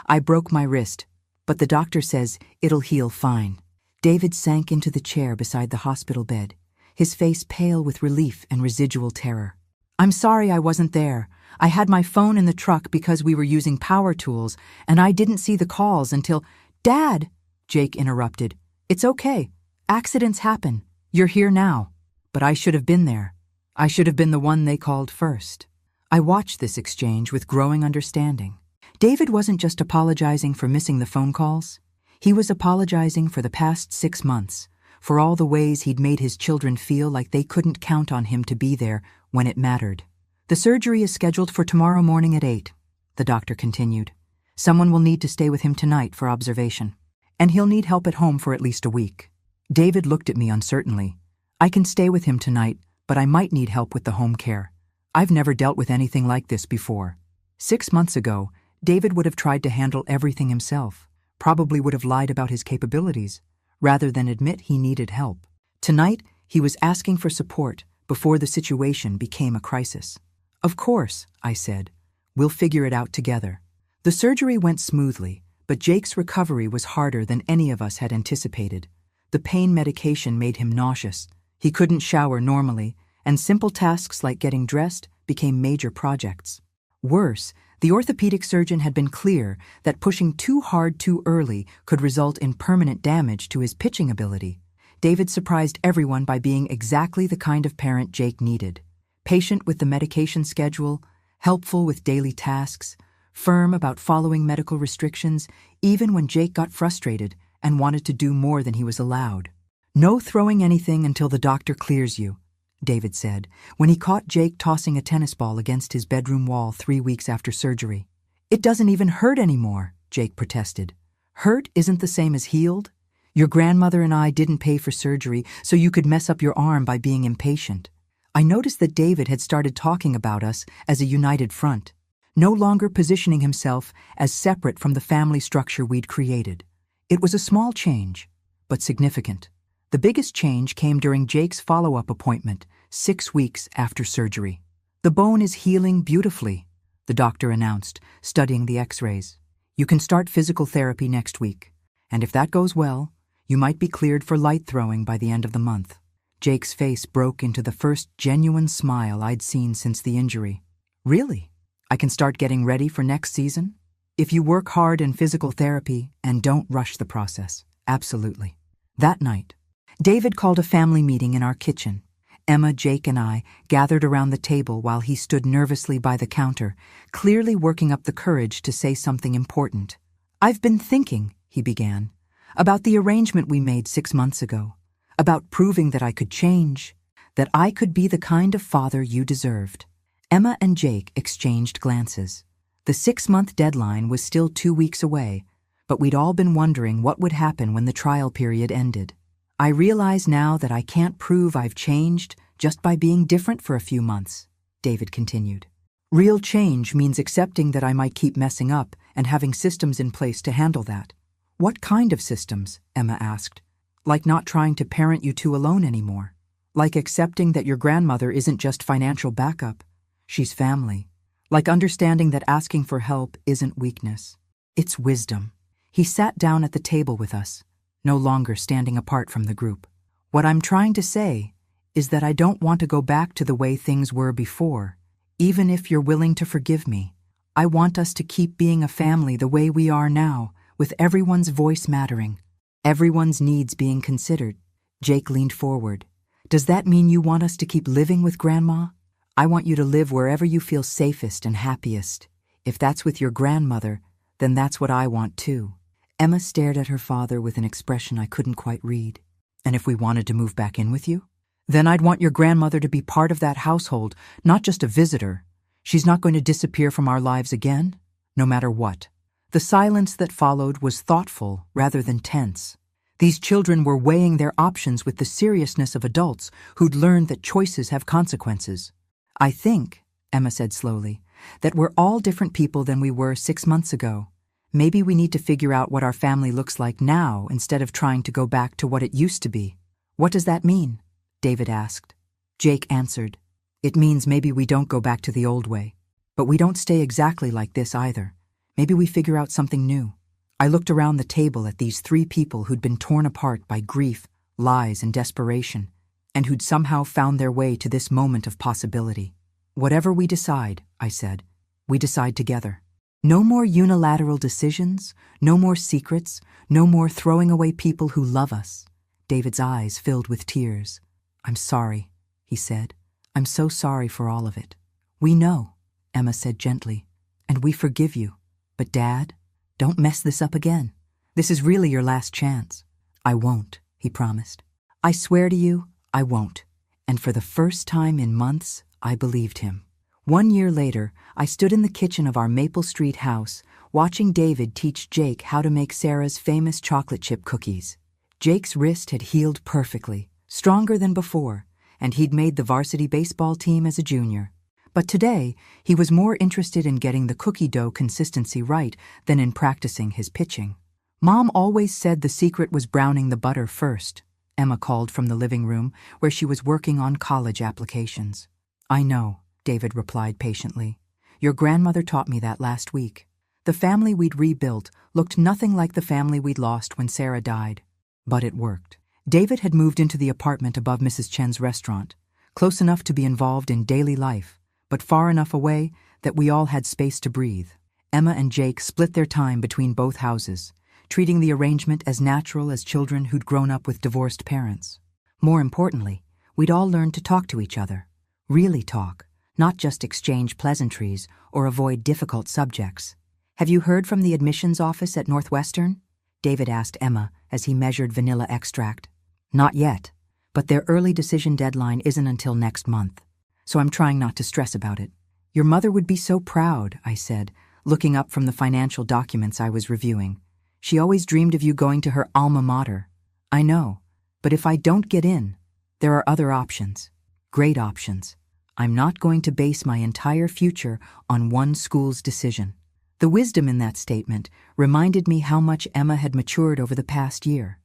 "I broke my wrist, but the doctor says it'll heal fine." David sank into the chair beside the hospital bed, his face pale with relief and residual terror. "I'm sorry I wasn't there. I had my phone in the truck because we were using power tools, and I didn't see the calls until—" "Dad," Jake interrupted. "It's okay. Accidents happen. You're here now. But I should have been there. I should have been the one they called first." I watched this exchange with growing understanding. David wasn't just apologizing for missing the phone calls. He was apologizing for the past 6 months, for all the ways he'd made his children feel like they couldn't count on him to be there when it mattered. "The surgery is scheduled for tomorrow morning at 8, the doctor continued. "Someone will need to stay with him tonight for observation. And he'll need help at home for at least a week." David looked at me uncertainly. "I can stay with him tonight, but I might need help with the home care. I've never dealt with anything like this before." 6 months ago, David would have tried to handle everything himself, probably would have lied about his capabilities, rather than admit he needed help. Tonight, he was asking for support before the situation became a crisis. "Of course," I said. "We'll figure it out together." The surgery went smoothly, but Jake's recovery was harder than any of us had anticipated. The pain medication made him nauseous. He couldn't shower normally, and simple tasks like getting dressed became major projects. Worse, the orthopedic surgeon had been clear that pushing too hard too early could result in permanent damage to his pitching ability. David surprised everyone by being exactly the kind of parent Jake needed. Patient with the medication schedule, helpful with daily tasks, firm about following medical restrictions, even when Jake got frustrated and wanted to do more than he was allowed. "No throwing anything until the doctor clears you," David said, when he caught Jake tossing a tennis ball against his bedroom wall 3 weeks after surgery. "It doesn't even hurt anymore," Jake protested. "Hurt isn't the same as healed. Your grandmother and I didn't pay for surgery so you could mess up your arm by being impatient." I noticed that David had started talking about us as a united front, no longer positioning himself as separate from the family structure we'd created. It was a small change, but significant. The biggest change came during Jake's follow-up appointment, 6 weeks after surgery. "The bone is healing beautifully," the doctor announced, studying the x-rays. "You can start physical therapy next week, and if that goes well, you might be cleared for light throwing by the end of the month." Jake's face broke into the first genuine smile I'd seen since the injury. "Really? I can start getting ready for next season? If you work hard in physical therapy and don't rush the process, absolutely." That night, David called a family meeting in our kitchen. Emma, Jake, and I gathered around the table while he stood nervously by the counter, clearly working up the courage to say something important. "I've been thinking," he began, "about the arrangement we made 6 months ago, about proving that I could change, that I could be the kind of father you deserved." Emma and Jake exchanged glances. The 6-month deadline was still 2 weeks away, but we'd all been wondering what would happen when the trial period ended. "I realize now that I can't prove I've changed just by being different for a few months," David continued. "Real change means accepting that I might keep messing up and having systems in place to handle that." "What kind of systems?" Emma asked. "Like not trying to parent you two alone anymore. Like accepting that your grandmother isn't just financial backup. She's family. Like understanding that asking for help isn't weakness. It's wisdom." He sat down at the table with us, no longer standing apart from the group. "What I'm trying to say is that I don't want to go back to the way things were before, even if you're willing to forgive me. I want us to keep being a family the way we are now, with everyone's voice mattering, everyone's needs being considered." Jake leaned forward. "Does that mean you want us to keep living with Grandma?" "I want you to live wherever you feel safest and happiest. If that's with your grandmother, then that's what I want too." Emma stared at her father with an expression I couldn't quite read. "And if we wanted to move back in with you? Then I'd want your grandmother to be part of that household, not just a visitor. She's not going to disappear from our lives again, no matter what. The silence that followed was thoughtful rather than tense. These children were weighing their options with the seriousness of adults who'd learned that choices have consequences. I think, Emma said slowly, that we're all different people than we were 6 months ago. Maybe we need to figure out what our family looks like now instead of trying to go back to what it used to be. What does that mean? David asked. Jake answered. It means maybe we don't go back to the old way. But we don't stay exactly like this either. Maybe we figure out something new. I looked around the table at these 3 people who'd been torn apart by grief, lies, and desperation, and who'd somehow found their way to this moment of possibility. Whatever we decide, I said, we decide together. No more unilateral decisions, no more secrets, no more throwing away people who love us. David's eyes filled with tears. I'm sorry, he said. I'm so sorry for all of it. We know, Emma said gently, and we forgive you. But Dad, don't mess this up again. This is really your last chance. I won't, he promised. I swear to you, I won't. And for the first time in months, I believed him. 1 year later, I stood in the kitchen of our Maple Street house, watching David teach Jake how to make Sarah's famous chocolate chip cookies. Jake's wrist had healed perfectly, stronger than before, and he'd made the varsity baseball team as a junior. But today, he was more interested in getting the cookie dough consistency right than in practicing his pitching. Mom always said the secret was browning the butter first, Emma called from the living room, where she was working on college applications. I know, David replied patiently. Your grandmother taught me that last week. The family we'd rebuilt looked nothing like the family we'd lost when Sarah died. But it worked. David had moved into the apartment above Mrs. Chen's restaurant, close enough to be involved in daily life, but far enough away that we all had space to breathe. Emma and Jake split their time between both houses, treating the arrangement as natural as children who'd grown up with divorced parents. More importantly, we'd all learned to talk to each other. Really talk, not just exchange pleasantries or avoid difficult subjects. Have you heard from the admissions office at Northwestern? David asked Emma as he measured vanilla extract. Not yet, but their early decision deadline isn't until next month, so I'm trying not to stress about it. Your mother would be so proud, I said, looking up from the financial documents I was reviewing. She always dreamed of you going to her alma mater. I know, but if I don't get in, there are other options. Great options. I'm not going to base my entire future on one school's decision. The wisdom in that statement reminded me how much Emma had matured over the past year.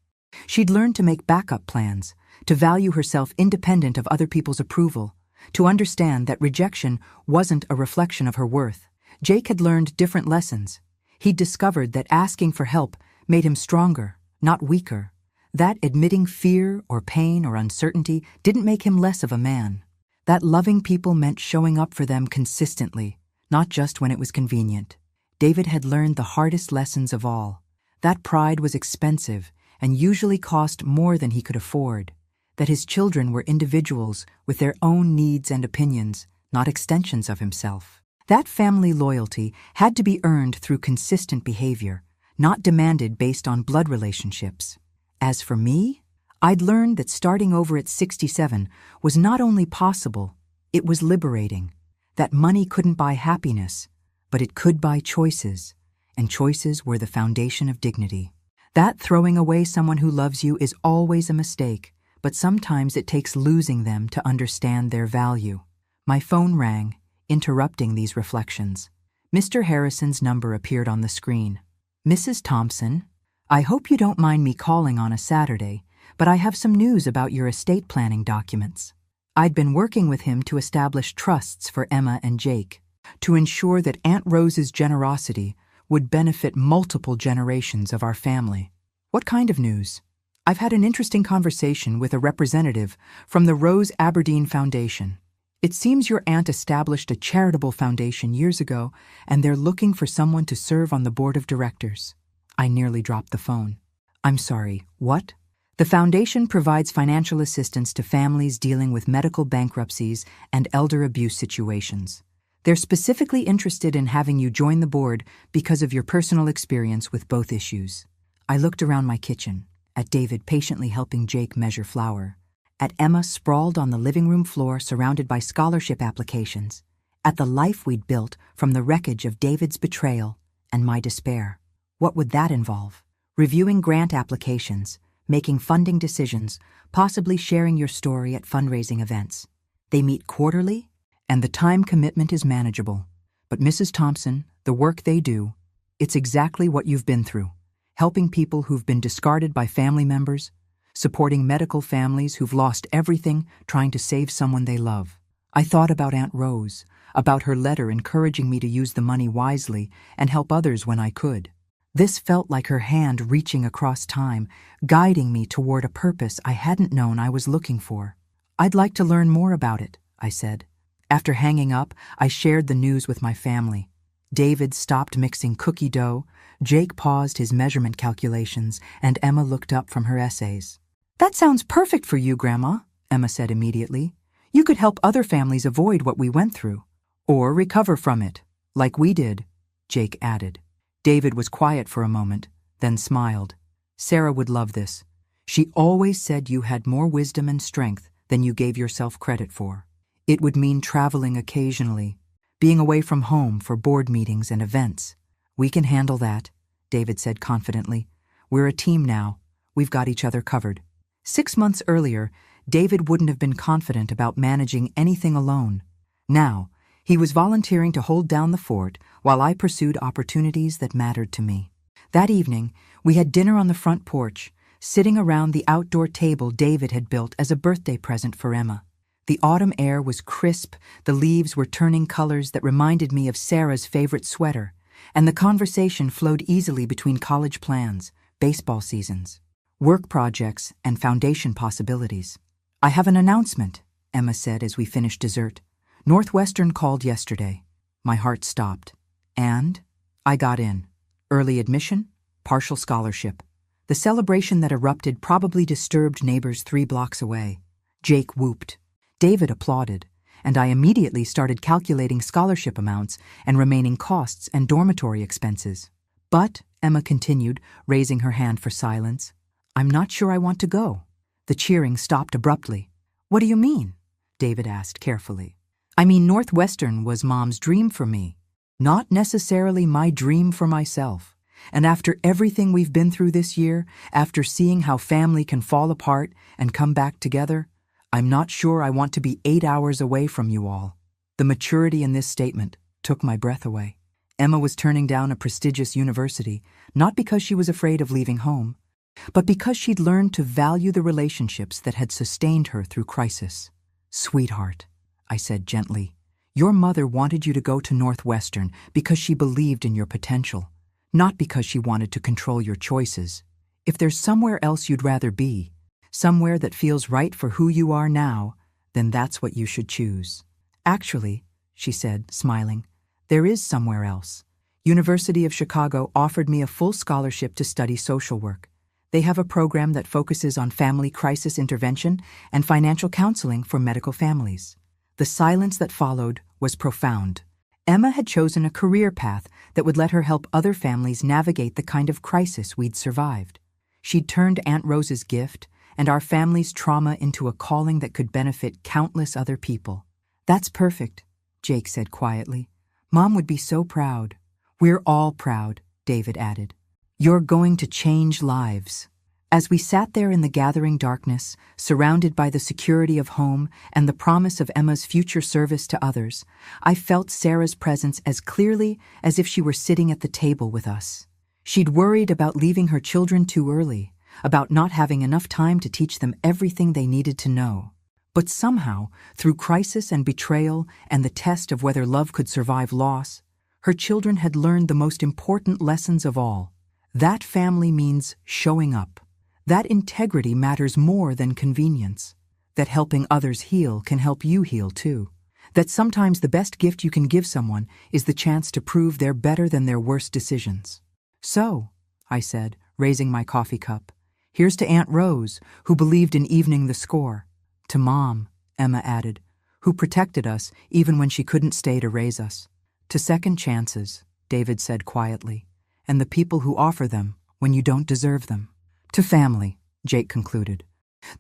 She'd learned to make backup plans, to value herself independent of other people's approval, to understand that rejection wasn't a reflection of her worth. Jake had learned different lessons. He'd discovered that asking for help made him stronger, not weaker. That admitting fear or pain or uncertainty didn't make him less of a man. That loving people meant showing up for them consistently, not just when it was convenient. David had learned the hardest lessons of all. That pride was expensive and usually cost more than he could afford. That his children were individuals with their own needs and opinions, not extensions of himself. That family loyalty had to be earned through consistent behavior, not demanded based on blood relationships. As for me, I'd learned that starting over at 67 was not only possible, it was liberating. That money couldn't buy happiness, but it could buy choices, and choices were the foundation of dignity. That throwing away someone who loves you is always a mistake, but sometimes it takes losing them to understand their value. My phone rang, interrupting these reflections. Mr. Harrison's number appeared on the screen. Mrs. Thompson, I hope you don't mind me calling on a Saturday, but I have some news about your estate planning documents. I'd been working with him to establish trusts for Emma and Jake, to ensure that Aunt Rose's generosity would benefit multiple generations of our family. What kind of news? I've had an interesting conversation with a representative from the Rose Aberdeen Foundation. It seems your aunt established a charitable foundation years ago, and they're looking for someone to serve on the board of directors. I nearly dropped the phone. I'm sorry, what? The foundation provides financial assistance to families dealing with medical bankruptcies and elder abuse situations. They're specifically interested in having you join the board because of your personal experience with both issues. I looked around my kitchen, at David patiently helping Jake measure flour, at Emma sprawled on the living room floor surrounded by scholarship applications, At the life we'd built from the wreckage of David's betrayal and my despair. What would that involve? Reviewing grant applications, making funding decisions, possibly sharing your story at fundraising events. They meet quarterly, and the time commitment is manageable. But Mrs. Thompson, the work they do, it's exactly what you've been through. Helping people who've been discarded by family members, supporting medical families who've lost everything trying to save someone they love. I thought about Aunt Rose, about her letter encouraging me to use the money wisely and help others when I could. This felt like her hand reaching across time, guiding me toward a purpose I hadn't known I was looking for. I'd like to learn more about it, I said. After hanging up, I shared the news with my family. David stopped mixing cookie dough, Jake paused his measurement calculations, and Emma looked up from her essays. "That sounds perfect for you, Grandma," Emma said immediately. "You could help other families avoid what we went through. Or recover from it, like we did," Jake added. David was quiet for a moment, then smiled. "Sarah would love this. She always said you had more wisdom and strength than you gave yourself credit for. It would mean traveling occasionally, being away from home for board meetings and events. We can handle that," David said confidently. "We're a team now. We've got each other covered." 6 months earlier, David wouldn't have been confident about managing anything alone. Now, he was volunteering to hold down the fort while I pursued opportunities that mattered to me. That evening, we had dinner on the front porch, sitting around the outdoor table David had built as a birthday present for Emma. The autumn air was crisp, the leaves were turning colors that reminded me of Sarah's favorite sweater, and the conversation flowed easily between college plans, baseball seasons, work projects, and foundation possibilities. "I have an announcement," Emma said as we finished dessert. "Northwestern called yesterday." My heart stopped. And I got in. Early admission, partial scholarship. The celebration that erupted probably disturbed neighbors 3 blocks away. Jake whooped. David applauded, and I immediately started calculating scholarship amounts and remaining costs and dormitory expenses. "But," Emma continued, raising her hand for silence, "I'm not sure I want to go." The cheering stopped abruptly. "What do you mean?" David asked carefully. "I mean, Northwestern was Mom's dream for me, not necessarily my dream for myself. And after everything we've been through this year, after seeing how family can fall apart and come back together, I'm not sure I want to be 8 hours away from you all." The maturity in this statement took my breath away. Emma was turning down a prestigious university, not because she was afraid of leaving home, but because she'd learned to value the relationships that had sustained her through crisis. "Sweetheart," I said gently, "your mother wanted you to go to Northwestern because she believed in your potential, not because she wanted to control your choices. If there's somewhere else you'd rather be, somewhere that feels right for who you are now, then that's what you should choose." "Actually," she said, smiling, "there is somewhere else. University of Chicago offered me a full scholarship to study social work. They have a program that focuses on family crisis intervention and financial counseling for medical families." The silence that followed was profound. Emma had chosen a career path that would let her help other families navigate the kind of crisis we'd survived. She'd turned Aunt Rose's gift and our family's trauma into a calling that could benefit countless other people. "That's perfect," Jake said quietly. "Mom would be so proud." "We're all proud," David added. "You're going to change lives." As we sat there in the gathering darkness, surrounded by the security of home and the promise of Emma's future service to others, I felt Sarah's presence as clearly as if she were sitting at the table with us. She'd worried about leaving her children too early, about not having enough time to teach them everything they needed to know. But somehow, through crisis and betrayal and the test of whether love could survive loss, her children had learned the most important lessons of all. That family means showing up. That integrity matters more than convenience. That helping others heal can help you heal too. That sometimes the best gift you can give someone is the chance to prove they're better than their worst decisions. "So," I said, raising my coffee cup, "here's to Aunt Rose, who believed in evening the score. To Mom," Emma added, "who protected us even when she couldn't stay to raise us. To second chances," David said quietly, "and the people who offer them when you don't deserve them. To family," Jake concluded,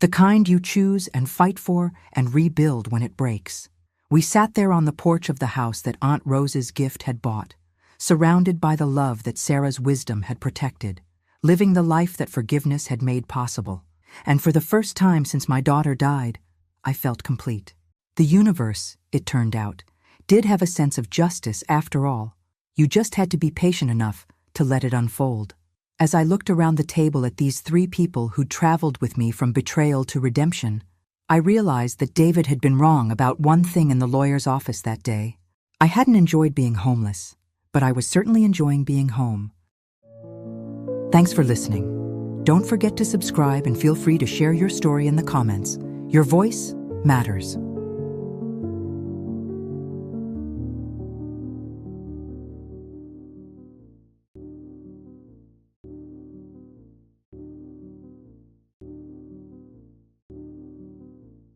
"the kind you choose and fight for and rebuild when it breaks. We sat there on the porch of the house that Aunt Rose's gift had bought, surrounded by the love that Sarah's wisdom had protected, living the life that forgiveness had made possible. And for the first time since my daughter died, I felt complete. The universe, it turned out, did have a sense of justice after all. You just had to be patient enough to let it unfold. As I looked around the table at these three people who'd traveled with me from betrayal to redemption, I realized that David had been wrong about one thing in the lawyer's office that day. I hadn't enjoyed being homeless, but I was certainly enjoying being home. Thanks for listening. Don't forget to subscribe and feel free to share your story in the comments. Your voice matters.